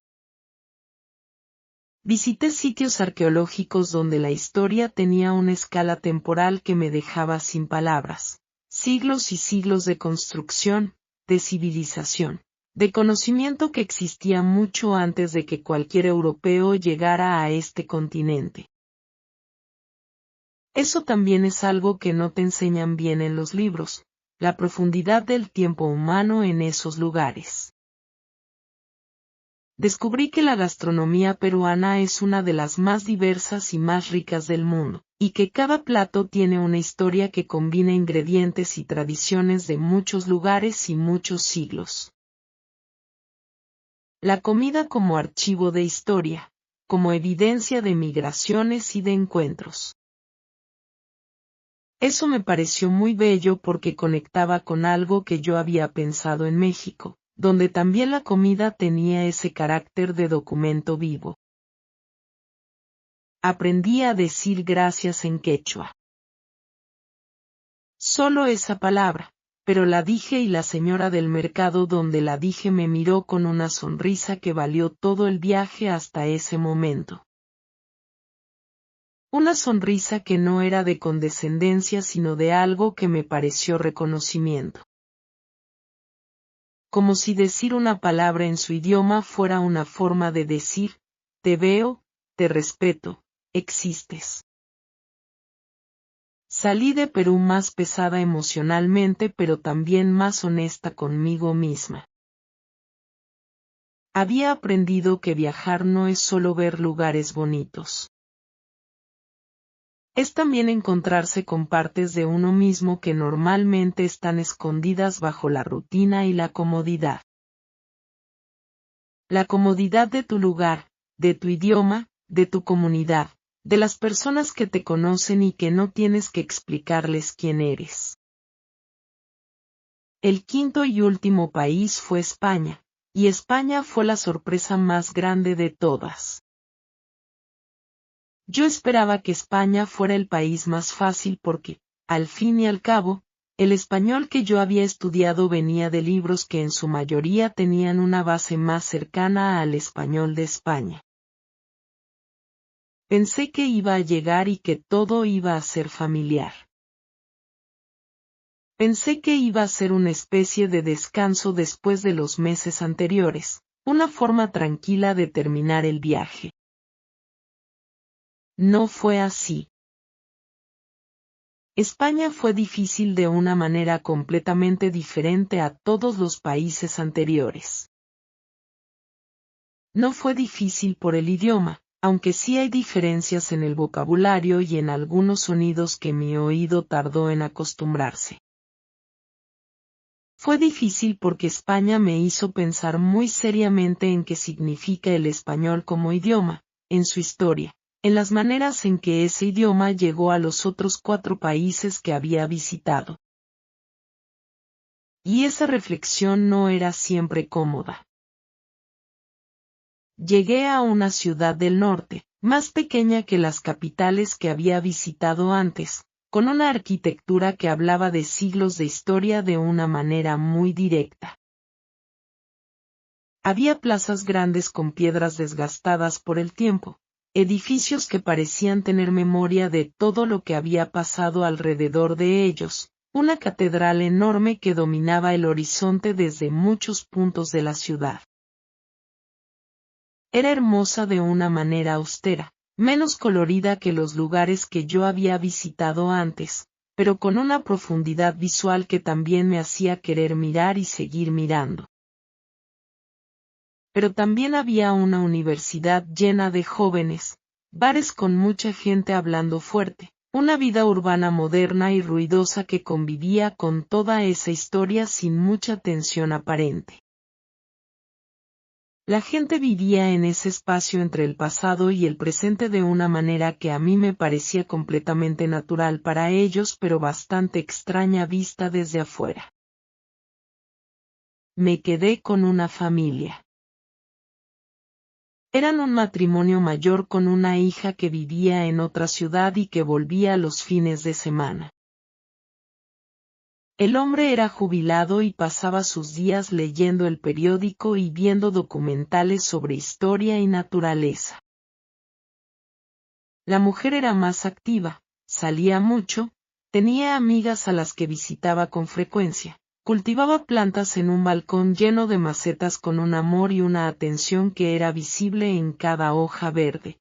Visité sitios arqueológicos donde la historia tenía una escala temporal que me dejaba sin palabras, siglos y siglos de construcción, de civilización, de conocimiento que existía mucho antes de que cualquier europeo llegara a este continente. Eso también es algo que no te enseñan bien en los libros, la profundidad del tiempo humano en esos lugares. Descubrí que la gastronomía peruana es una de las más diversas y más ricas del mundo, y que cada plato tiene una historia que combina ingredientes y tradiciones de muchos lugares y muchos siglos. La comida como archivo de historia, como evidencia de migraciones y de encuentros. Eso me pareció muy bello porque conectaba con algo que yo había pensado en México, donde también la comida tenía ese carácter de documento vivo. Aprendí a decir gracias en quechua. Solo esa palabra, pero la dije y la señora del mercado donde la dije me miró con una sonrisa que valió todo el viaje hasta ese momento. Una sonrisa que no era de condescendencia sino de algo que me pareció reconocimiento. Como si decir una palabra en su idioma fuera una forma de decir, te veo, te respeto, existes. Salí de Perú más pesada emocionalmente pero también más honesta conmigo misma. Había aprendido que viajar no es solo ver lugares bonitos. Es también encontrarse con partes de uno mismo que normalmente están escondidas bajo la rutina y la comodidad. La comodidad de tu lugar, de tu idioma, de tu comunidad, de las personas que te conocen y que no tienes que explicarles quién eres. El quinto y último país fue España, y España fue la sorpresa más grande de todas. Yo esperaba que España fuera el país más fácil porque, al fin y al cabo, el español que yo había estudiado venía de libros que en su mayoría tenían una base más cercana al español de España. Pensé que iba a llegar y que todo iba a ser familiar. Pensé que iba a ser una especie de descanso después de los meses anteriores, una forma tranquila de terminar el viaje. No fue así. España fue difícil de una manera completamente diferente a todos los países anteriores. No fue difícil por el idioma, aunque sí hay diferencias en el vocabulario y en algunos sonidos que mi oído tardó en acostumbrarse. Fue difícil porque España me hizo pensar muy seriamente en qué significa el español como idioma, en su historia, en las maneras en que ese idioma llegó a los otros 4 países que había visitado. Y esa reflexión no era siempre cómoda. Llegué a una ciudad del norte, más pequeña que las capitales que había visitado antes, con una arquitectura que hablaba de siglos de historia de una manera muy directa. Había plazas grandes con piedras desgastadas por el tiempo, edificios que parecían tener memoria de todo lo que había pasado alrededor de ellos, una catedral enorme que dominaba el horizonte desde muchos puntos de la ciudad. Era hermosa de una manera austera, menos colorida que los lugares que yo había visitado antes, pero con una profundidad visual que también me hacía querer mirar y seguir mirando. Pero también había una universidad llena de jóvenes, bares con mucha gente hablando fuerte, Una vida urbana moderna y ruidosa que convivía con toda esa historia sin mucha tensión aparente. La gente vivía en ese espacio entre el pasado y el presente de una manera que a mí me parecía completamente natural para ellos, pero bastante extraña vista desde afuera. Me quedé con una familia. Eran un matrimonio mayor con una hija que vivía en otra ciudad y que volvía los fines de semana. El hombre era jubilado y pasaba sus días leyendo el periódico y viendo documentales sobre historia y naturaleza. La mujer era más activa, salía mucho, tenía amigas a las que visitaba con frecuencia, cultivaba plantas en un balcón lleno de macetas con un amor y una atención que era visible en cada hoja verde.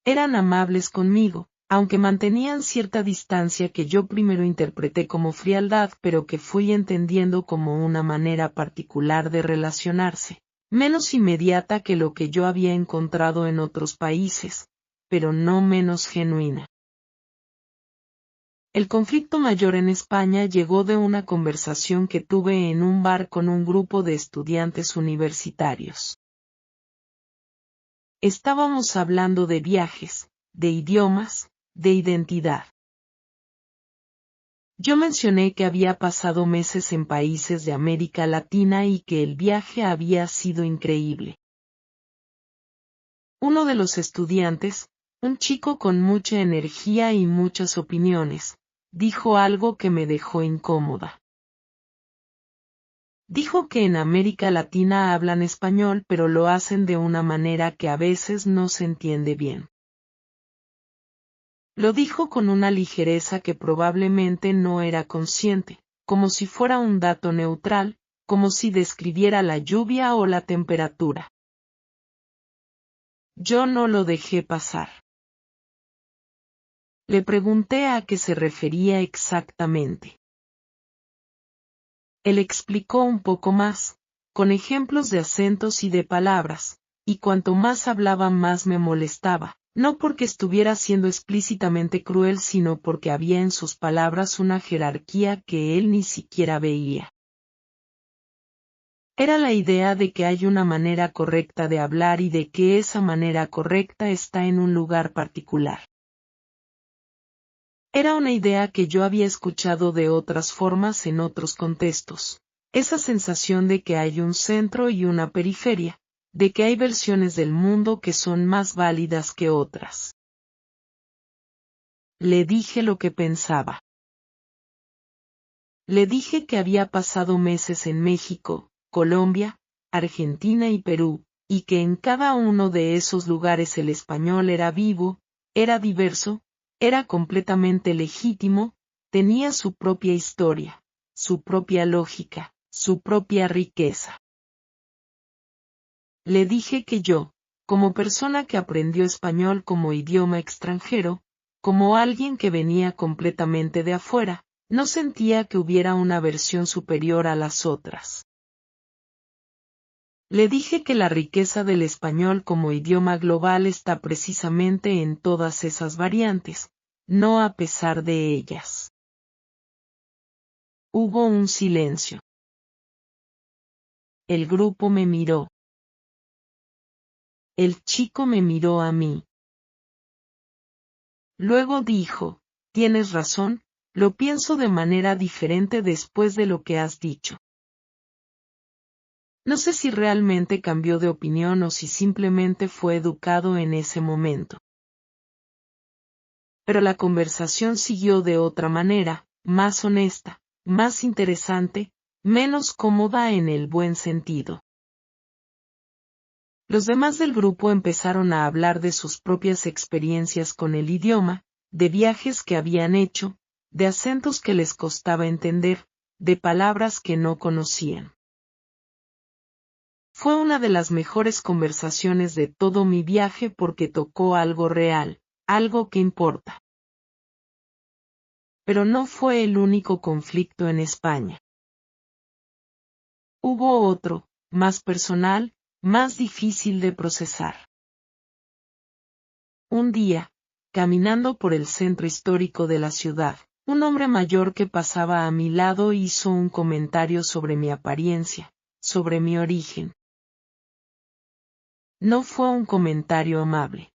Eran amables conmigo, aunque mantenían cierta distancia que yo primero interpreté como frialdad, pero que fui entendiendo como una manera particular de relacionarse, menos inmediata que lo que yo había encontrado en otros países, pero no menos genuina. El conflicto mayor en España llegó de una conversación que tuve en un bar con un grupo de estudiantes universitarios. Estábamos hablando de viajes, de idiomas, de identidad. Yo mencioné que había pasado meses en países de América Latina y que el viaje había sido increíble. Uno de los estudiantes, un chico con mucha energía y muchas opiniones, dijo algo que me dejó incómoda. Dijo que en América Latina hablan español, pero lo hacen de una manera que a veces no se entiende bien. Lo dijo con una ligereza que probablemente no era consciente, como si fuera un dato neutral, como si describiera la lluvia o la temperatura. Yo no lo dejé pasar. Le pregunté a qué se refería exactamente. Él explicó un poco más, con ejemplos de acentos y de palabras, y cuanto más hablaba más me molestaba. No porque estuviera siendo explícitamente cruel, sino porque había en sus palabras una jerarquía que él ni siquiera veía. Era la idea de que hay una manera correcta de hablar y de que esa manera correcta está en un lugar particular. Era una idea que yo había escuchado de otras formas en otros contextos. Esa sensación de que hay un centro y una periferia, de que hay versiones del mundo que son más válidas que otras. Le dije lo que pensaba. Le dije que había pasado meses en México, Colombia, Argentina y Perú, y que en cada uno de esos lugares el español era vivo, era diverso, era completamente legítimo, tenía su propia historia, su propia lógica, su propia riqueza. Le dije que yo, como persona que aprendió español como idioma extranjero, como alguien que venía completamente de afuera, no sentía que hubiera una versión superior a las otras. Le dije que la riqueza del español como idioma global está precisamente en todas esas variantes, no a pesar de ellas. Hubo un silencio. El grupo me miró. El chico me miró a mí. Luego dijo, tienes razón, lo pienso de manera diferente después de lo que has dicho. No sé si realmente cambió de opinión o si simplemente fue educado en ese momento. Pero la conversación siguió de otra manera, más honesta, más interesante, menos cómoda en el buen sentido. Los demás del grupo empezaron a hablar de sus propias experiencias con el idioma, de viajes que habían hecho, de acentos que les costaba entender, de palabras que no conocían. Fue una de las mejores conversaciones de todo mi viaje porque tocó algo real, algo que importa. Pero no fue el único conflicto en España. Hubo otro, más personal, más difícil de procesar. Un día, caminando por el centro histórico de la ciudad. Un hombre mayor que pasaba a mi lado hizo un comentario sobre mi apariencia, sobre mi origen. No fue un comentario amable.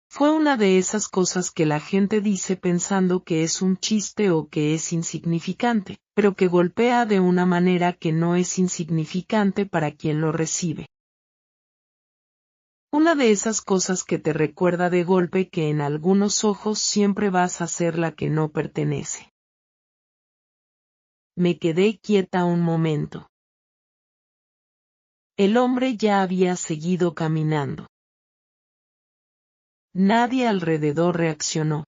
Fue una de esas cosas que la gente dice pensando que es un chiste o que es insignificante, pero que golpea de una manera que no es insignificante para quien lo recibe. Una de esas cosas que te recuerda de golpe que en algunos ojos siempre vas a ser la que no pertenece. Me quedé quieta un momento. El hombre ya había seguido caminando. Nadie alrededor reaccionó.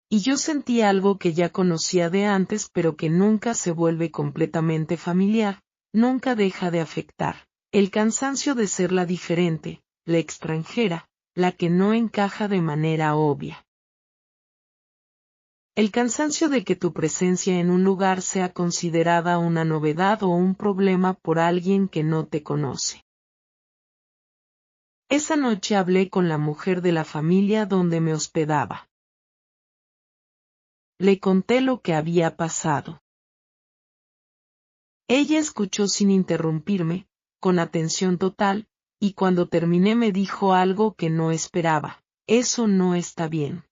Y yo sentí algo que ya conocía de antes pero que nunca se vuelve completamente familiar, nunca deja de afectar. El cansancio de ser la diferente, la extranjera, la que no encaja de manera obvia. El cansancio de que tu presencia en un lugar sea considerada una novedad o un problema por alguien que no te conoce. Esa noche hablé con la mujer de la familia donde me hospedaba. Le conté lo que había pasado. Ella escuchó sin interrumpirme, con atención total, y cuando terminé me dijo algo que no esperaba: eso no está bien.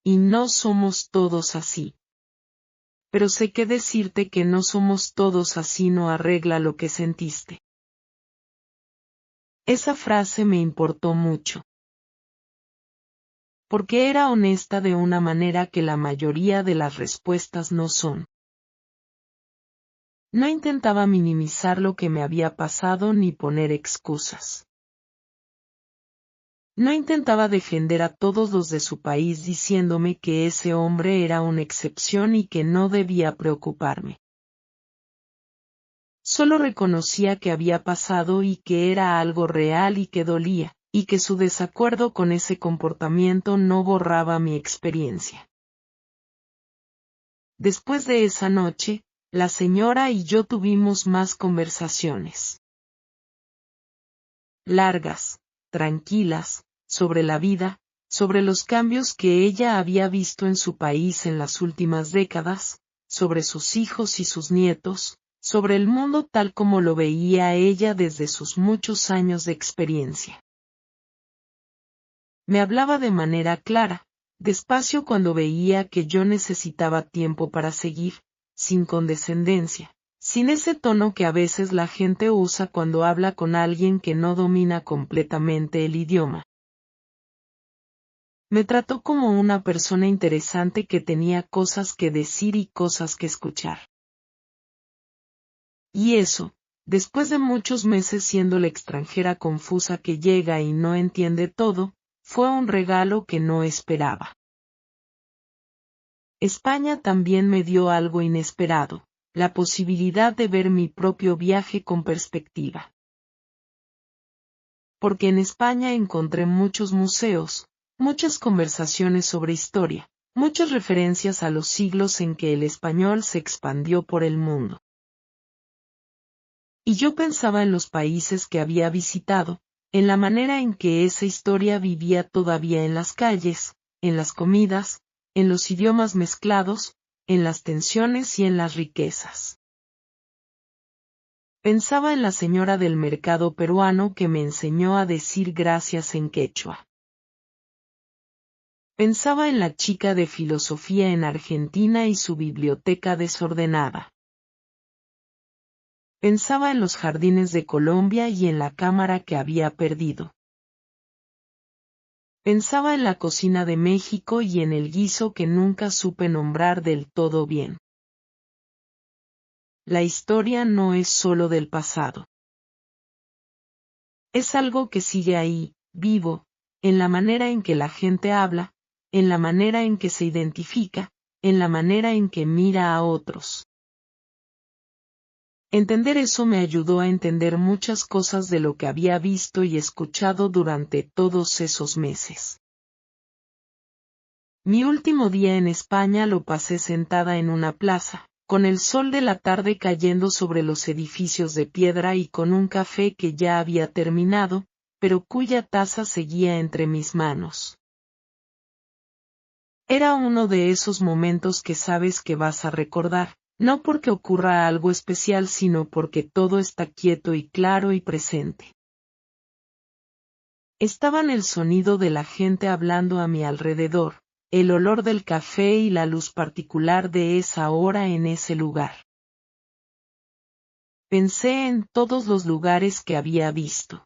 Y no somos todos así. Pero sé que decirte que no somos todos así no arregla lo que sentiste. Esa frase me importó mucho. Porque era honesta de una manera que la mayoría de las respuestas no son. No intentaba minimizar lo que me había pasado ni poner excusas. No intentaba defender a todos los de su país diciéndome que ese hombre era una excepción y que no debía preocuparme. Solo reconocía que había pasado y que era algo real y que dolía, y que su desacuerdo con ese comportamiento no borraba mi experiencia. Después de esa noche, la señora y yo tuvimos más conversaciones. Largas, tranquilas, sobre la vida, sobre los cambios que ella había visto en su país en las últimas décadas, sobre sus hijos y sus nietos, sobre el mundo tal como lo veía ella desde sus muchos años de experiencia. Me hablaba de manera clara, despacio cuando veía que yo necesitaba tiempo para seguir, sin condescendencia, sin ese tono que a veces la gente usa cuando habla con alguien que no domina completamente el idioma. Me trató como una persona interesante que tenía cosas que decir y cosas que escuchar. Y eso, después de muchos meses siendo la extranjera confusa que llega y no entiende todo, fue un regalo que no esperaba. España también me dio algo inesperado, la posibilidad de ver mi propio viaje con perspectiva. Porque en España encontré muchos museos, muchas conversaciones sobre historia, muchas referencias a los siglos en que el español se expandió por el mundo. Y yo pensaba en los países que había visitado, en la manera en que esa historia vivía todavía en las calles, en las comidas, en los idiomas mezclados, en las tensiones y en las riquezas. Pensaba en la señora del mercado peruano que me enseñó a decir gracias en quechua. Pensaba en la chica de filosofía en Argentina y su biblioteca desordenada. Pensaba en los jardines de Colombia y en la cámara que había perdido. Pensaba en la cocina de México y en el guiso que nunca supe nombrar del todo bien. La historia no es solo del pasado. Es algo que sigue ahí, vivo, en la manera en que la gente habla, en la manera en que se identifica, en la manera en que mira a otros. Entender eso me ayudó a entender muchas cosas de lo que había visto y escuchado durante todos esos meses. Mi último día en España lo pasé sentada en una plaza, con el sol de la tarde cayendo sobre los edificios de piedra y con un café que ya había terminado, pero cuya taza seguía entre mis manos. Era uno de esos momentos que sabes que vas a recordar, no porque ocurra algo especial sino porque todo está quieto y claro y presente. Estaban el sonido de la gente hablando a mi alrededor, el olor del café y la luz particular de esa hora en ese lugar. Pensé en todos los lugares que había visto.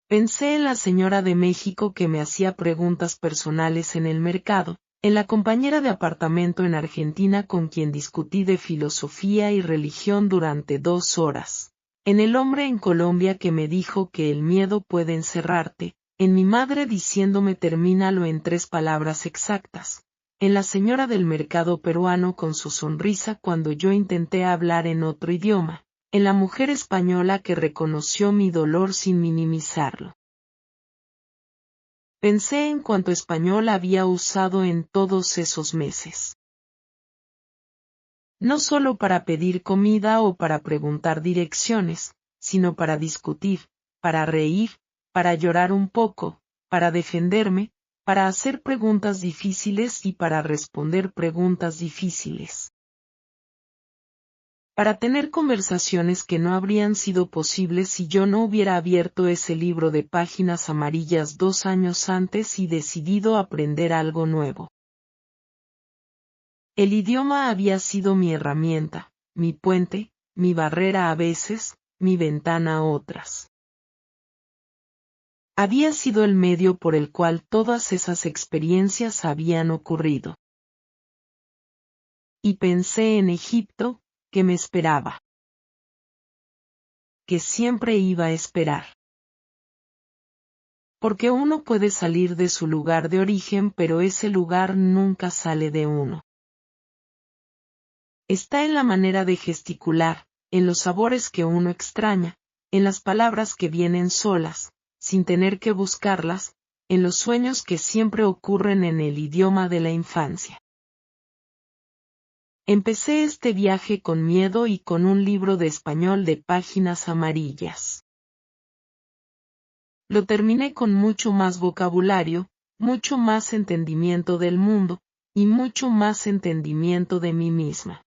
Pensé en la señora de México que me hacía preguntas personales en el mercado, en la compañera de apartamento en Argentina con quien discutí de filosofía y religión durante 2 horas, en el hombre en Colombia que me dijo que el miedo puede encerrarte, en mi madre diciéndome termínalo en 3 palabras exactas, en la señora del mercado peruano con su sonrisa cuando yo intenté hablar en otro idioma, en la mujer española que reconoció mi dolor sin minimizarlo. Pensé en cuánto español había usado en todos esos meses. No solo para pedir comida o para preguntar direcciones, sino para discutir, para reír, para llorar un poco, para defenderme, para hacer preguntas difíciles y para responder preguntas difíciles. Para tener conversaciones que no habrían sido posibles si yo no hubiera abierto ese libro de páginas amarillas 2 años antes y decidido aprender algo nuevo. El idioma había sido mi herramienta, mi puente, mi barrera a veces, mi ventana a otras. Había sido el medio por el cual todas esas experiencias habían ocurrido. Y pensé en Egipto, que me esperaba. Que siempre iba a esperar. Porque uno puede salir de su lugar de origen pero ese lugar nunca sale de uno. Está en la manera de gesticular, en los sabores que uno extraña, en las palabras que vienen solas, sin tener que buscarlas, en los sueños que siempre ocurren en el idioma de la infancia. Empecé este viaje con miedo y con un libro de español de páginas amarillas. Lo terminé con mucho más vocabulario, mucho más entendimiento del mundo, y mucho más entendimiento de mí misma.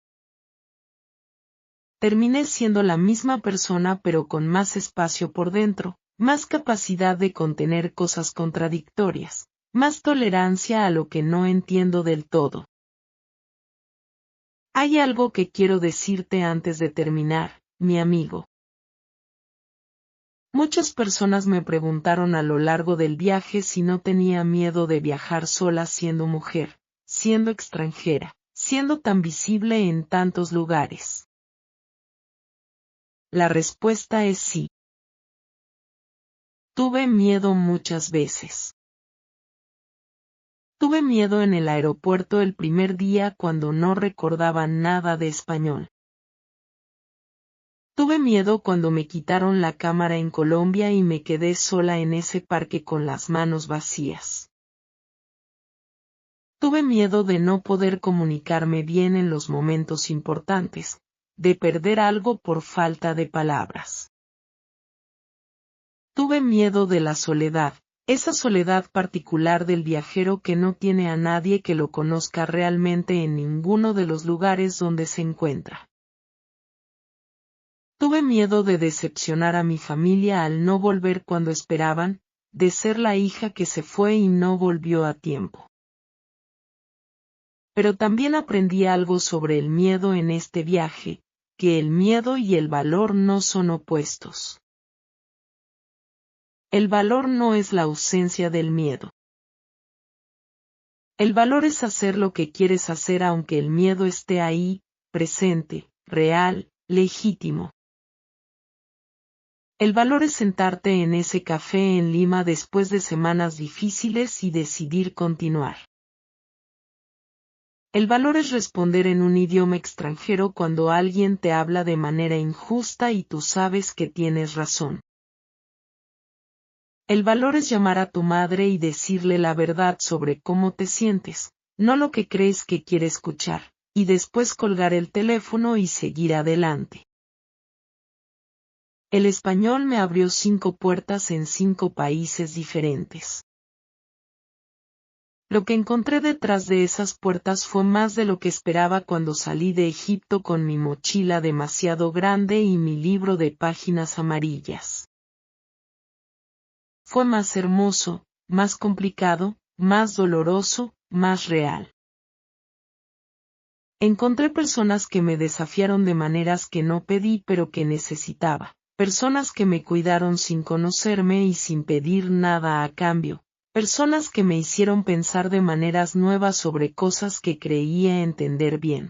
Terminé siendo la misma persona pero con más espacio por dentro, más capacidad de contener cosas contradictorias, más tolerancia a lo que no entiendo del todo. Hay algo que quiero decirte antes de terminar, mi amigo. Muchas personas me preguntaron a lo largo del viaje si no tenía miedo de viajar sola siendo mujer, siendo extranjera, siendo tan visible en tantos lugares. La respuesta es sí. Tuve miedo muchas veces. Tuve miedo en el aeropuerto el primer día cuando no recordaba nada de español. Tuve miedo cuando me quitaron la cámara en Colombia y me quedé sola en ese parque con las manos vacías. Tuve miedo de no poder comunicarme bien en los momentos importantes, de perder algo por falta de palabras. Tuve miedo de la soledad, esa soledad particular del viajero que no tiene a nadie que lo conozca realmente en ninguno de los lugares donde se encuentra. Tuve miedo de decepcionar a mi familia al no volver cuando esperaban, de ser la hija que se fue y no volvió a tiempo. Pero también aprendí algo sobre el miedo en este viaje, que el miedo y el valor no son opuestos. El valor no es la ausencia del miedo. El valor es hacer lo que quieres hacer aunque el miedo esté ahí, presente, real, legítimo. El valor es sentarte en ese café en Lima después de semanas difíciles y decidir continuar. El valor es responder en un idioma extranjero cuando alguien te habla de manera injusta y tú sabes que tienes razón. El valor es llamar a tu madre y decirle la verdad sobre cómo te sientes, no lo que crees que quiere escuchar, y después colgar el teléfono y seguir adelante. El español me abrió 5 puertas en 5 países diferentes. Lo que encontré detrás de esas puertas fue más de lo que esperaba cuando salí de Egipto con mi mochila demasiado grande y mi libro de páginas amarillas. Fue más hermoso, más complicado, más doloroso, más real. Encontré personas que me desafiaron de maneras que no pedí pero que necesitaba, personas que me cuidaron sin conocerme y sin pedir nada a cambio, personas que me hicieron pensar de maneras nuevas sobre cosas que creía entender bien.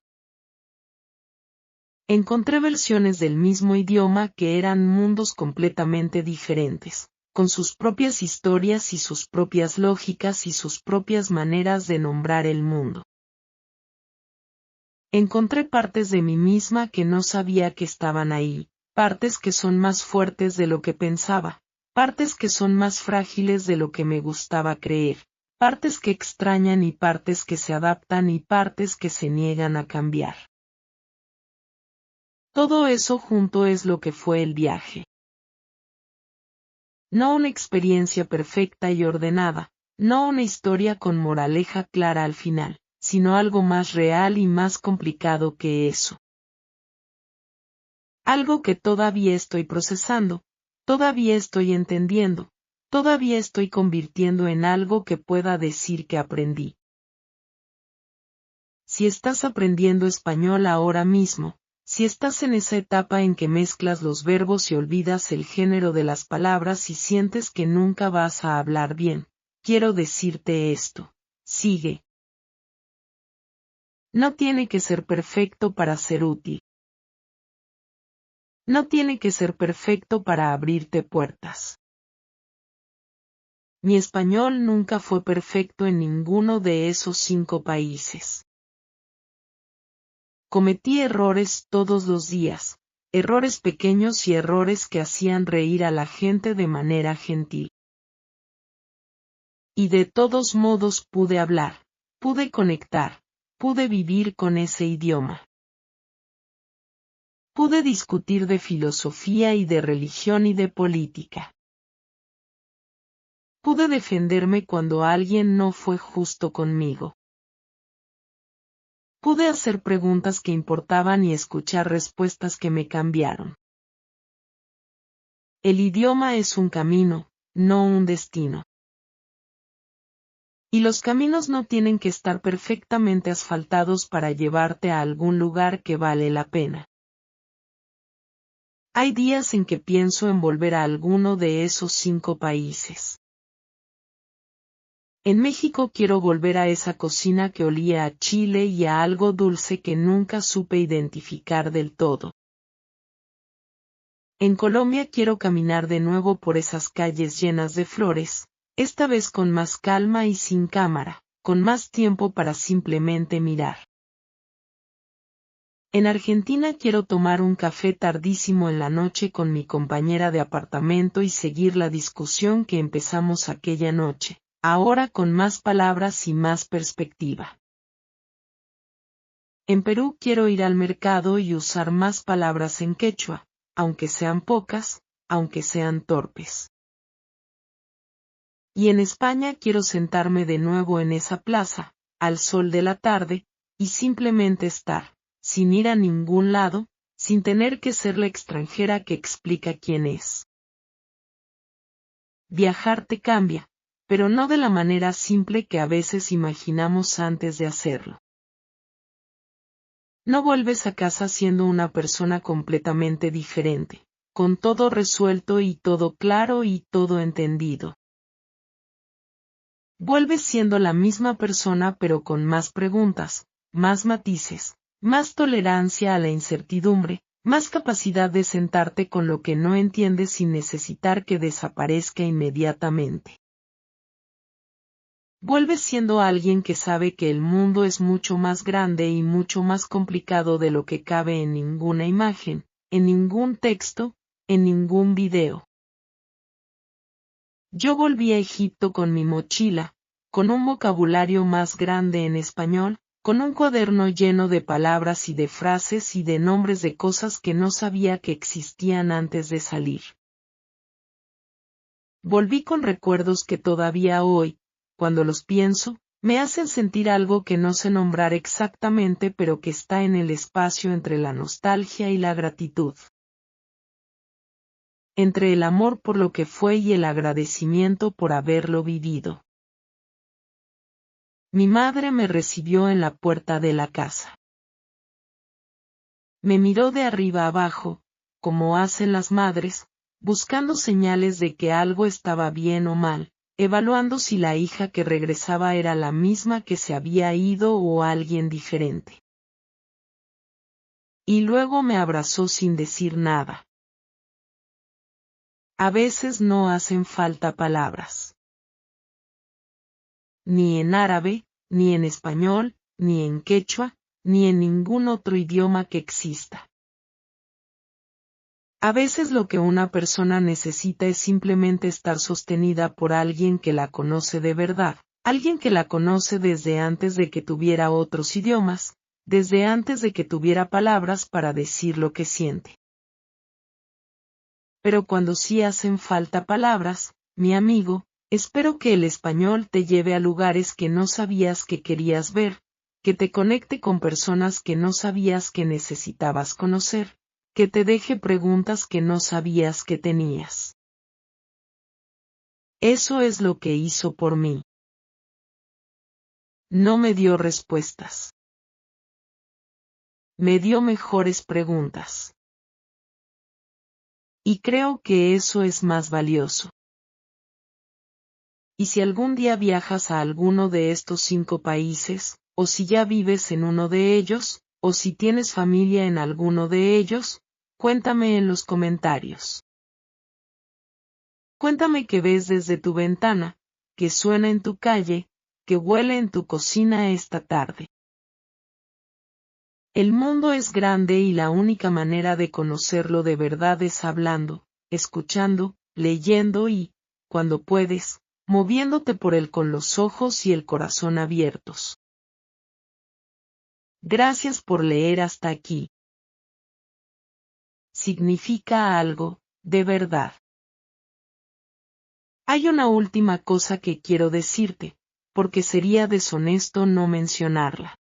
Encontré versiones del mismo idioma que eran mundos completamente diferentes, con sus propias historias y sus propias lógicas y sus propias maneras de nombrar el mundo. Encontré partes de mí misma que no sabía que estaban ahí, partes que son más fuertes de lo que pensaba, partes que son más frágiles de lo que me gustaba creer, partes que extrañan y partes que se adaptan y partes que se niegan a cambiar. Todo eso junto es lo que fue el viaje. No una experiencia perfecta y ordenada, no una historia con moraleja clara al final, sino algo más real y más complicado que eso. Algo que todavía estoy procesando, todavía estoy entendiendo, todavía estoy convirtiendo en algo que pueda decir que aprendí. Si estás aprendiendo español ahora mismo, si estás en esa etapa en que mezclas los verbos y olvidas el género de las palabras y sientes que nunca vas a hablar bien, quiero decirte esto: sigue. No tiene que ser perfecto para ser útil. No tiene que ser perfecto para abrirte puertas. Mi español nunca fue perfecto en ninguno de esos 5 países. Cometí errores todos los días, errores pequeños y errores que hacían reír a la gente de manera gentil. Y de todos modos pude hablar, pude conectar, pude vivir con ese idioma. Pude discutir de filosofía y de religión y de política. Pude defenderme cuando alguien no fue justo conmigo. Pude hacer preguntas que importaban y escuchar respuestas que me cambiaron. El idioma es un camino, no un destino. Y los caminos no tienen que estar perfectamente asfaltados para llevarte a algún lugar que vale la pena. Hay días en que pienso en volver a alguno de esos 5 países. En México quiero volver a esa cocina que olía a chile y a algo dulce que nunca supe identificar del todo. En Colombia quiero caminar de nuevo por esas calles llenas de flores, esta vez con más calma y sin cámara, con más tiempo para simplemente mirar. En Argentina quiero tomar un café tardísimo en la noche con mi compañera de apartamento y seguir la discusión que empezamos aquella noche, ahora con más palabras y más perspectiva. En Perú quiero ir al mercado y usar más palabras en quechua, aunque sean pocas, aunque sean torpes. Y en España quiero sentarme de nuevo en esa plaza, al sol de la tarde, y simplemente estar, sin ir a ningún lado, sin tener que ser la extranjera que explica quién es. Viajar te cambia, pero no de la manera simple que a veces imaginamos antes de hacerlo. No vuelves a casa siendo una persona completamente diferente, con todo resuelto y todo claro y todo entendido. Vuelves siendo la misma persona pero con más preguntas, más matices, más tolerancia a la incertidumbre, más capacidad de sentarte con lo que no entiendes sin necesitar que desaparezca inmediatamente. Vuelves siendo alguien que sabe que el mundo es mucho más grande y mucho más complicado de lo que cabe en ninguna imagen, en ningún texto, en ningún video. Yo volví a Egipto con mi mochila, con un vocabulario más grande en español, con un cuaderno lleno de palabras y de frases y de nombres de cosas que no sabía que existían antes de salir. Volví con recuerdos que todavía hoy, cuando los pienso, me hacen sentir algo que no sé nombrar exactamente pero que está en el espacio entre la nostalgia y la gratitud. Entre el amor por lo que fue y el agradecimiento por haberlo vivido. Mi madre me recibió en la puerta de la casa. Me miró de arriba abajo, como hacen las madres, buscando señales de que algo estaba bien o mal, evaluando si la hija que regresaba era la misma que se había ido o alguien diferente. Y luego me abrazó sin decir nada. A veces no hacen falta palabras. Ni en árabe, ni en español, ni en quechua, ni en ningún otro idioma que exista. A veces lo que una persona necesita es simplemente estar sostenida por alguien que la conoce de verdad, alguien que la conoce desde antes de que tuviera otros idiomas, desde antes de que tuviera palabras para decir lo que siente. Pero cuando sí hacen falta palabras, mi amigo, espero que el español te lleve a lugares que no sabías que querías ver, que te conecte con personas que no sabías que necesitabas conocer, que te deje preguntas que no sabías que tenías. Eso es lo que hizo por mí. No me dio respuestas. Me dio mejores preguntas. Y creo que eso es más valioso. Y si algún día viajas a alguno de estos 5 países, o si ya vives en uno de ellos, o si tienes familia en alguno de ellos, cuéntame en los comentarios. Cuéntame qué ves desde tu ventana, qué suena en tu calle, qué huele en tu cocina esta tarde. El mundo es grande y la única manera de conocerlo de verdad es hablando, escuchando, leyendo y, cuando puedes, moviéndote por él con los ojos y el corazón abiertos. Gracias por leer hasta aquí. Significa algo, de verdad. Hay una última cosa que quiero decirte, porque sería deshonesto no mencionarla.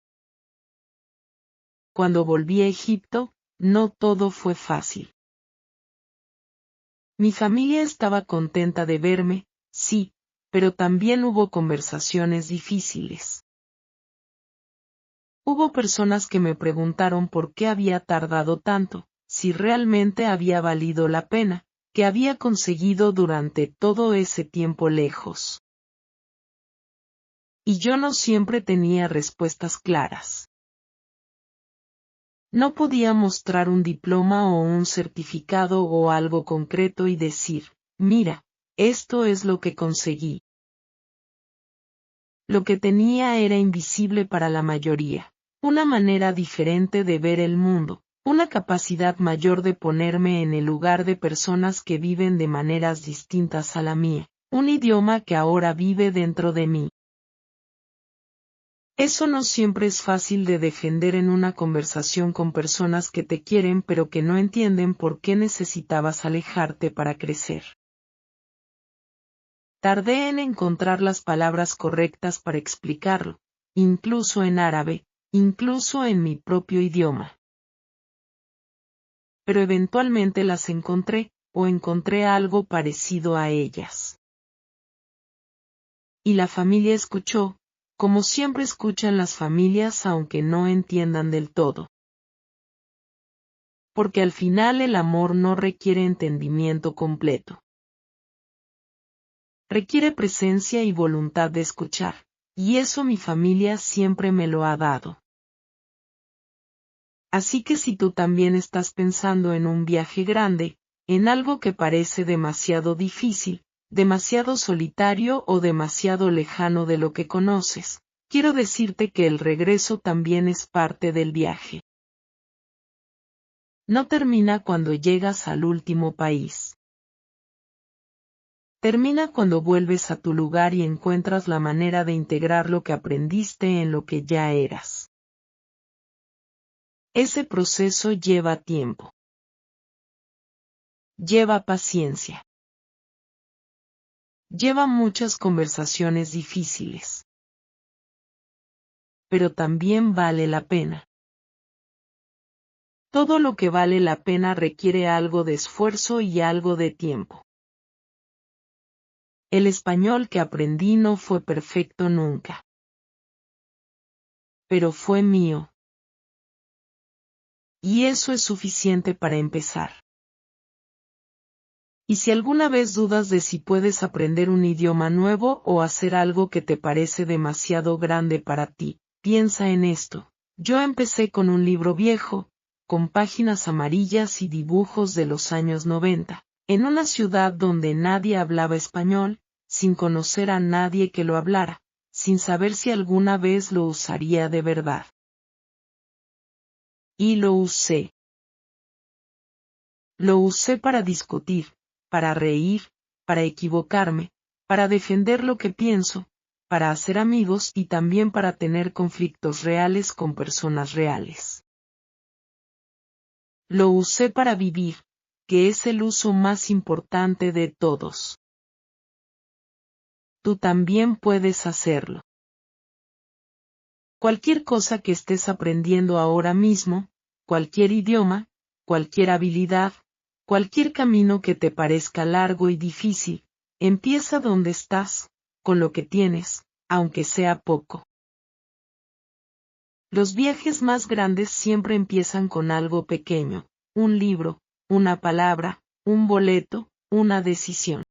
Cuando volví a Egipto, no todo fue fácil. Mi familia estaba contenta de verme, sí, pero también hubo conversaciones difíciles. Hubo personas que me preguntaron por qué había tardado tanto, si realmente había valido la pena, que había conseguido durante todo ese tiempo lejos. Y yo no siempre tenía respuestas claras. No podía mostrar un diploma o un certificado o algo concreto y decir, mira, esto es lo que conseguí. Lo que tenía era invisible para la mayoría, una manera diferente de ver el mundo, una capacidad mayor de ponerme en el lugar de personas que viven de maneras distintas a la mía, un idioma que ahora vive dentro de mí. Eso no siempre es fácil de defender en una conversación con personas que te quieren pero que no entienden por qué necesitabas alejarte para crecer. Tardé en encontrar las palabras correctas para explicarlo, incluso en árabe, incluso en mi propio idioma. Pero eventualmente las encontré, o encontré algo parecido a ellas. Y la familia escuchó, como siempre escuchan las familias aunque no entiendan del todo. Porque al final el amor no requiere entendimiento completo. Requiere presencia y voluntad de escuchar, y eso mi familia siempre me lo ha dado. Así que si tú también estás pensando en un viaje grande, en algo que parece demasiado difícil, demasiado solitario o demasiado lejano de lo que conoces, quiero decirte que el regreso también es parte del viaje. No termina cuando llegas al último país. Termina cuando vuelves a tu lugar y encuentras la manera de integrar lo que aprendiste en lo que ya eras. Ese proceso lleva tiempo. Lleva paciencia. Lleva muchas conversaciones difíciles. Pero también vale la pena. Todo lo que vale la pena requiere algo de esfuerzo y algo de tiempo. El español que aprendí no fue perfecto nunca. Pero fue mío. Y eso es suficiente para empezar. Y si alguna vez dudas de si puedes aprender un idioma nuevo o hacer algo que te parece demasiado grande para ti, piensa en esto. Yo empecé con un libro viejo, con páginas amarillas y dibujos de los años 90, en una ciudad donde nadie hablaba español, sin conocer a nadie que lo hablara, sin saber si alguna vez lo usaría de verdad. Y lo usé. Lo usé para discutir, para reír, para equivocarme, para defender lo que pienso, para hacer amigos y también para tener conflictos reales con personas reales. Lo usé para vivir, que es el uso más importante de todos. Tú también puedes hacerlo. Cualquier cosa que estés aprendiendo ahora mismo, cualquier idioma, cualquier habilidad, cualquier camino que te parezca largo y difícil, empieza donde estás, con lo que tienes, aunque sea poco. Los viajes más grandes siempre empiezan con algo pequeño, un libro, una palabra, un boleto, una decisión.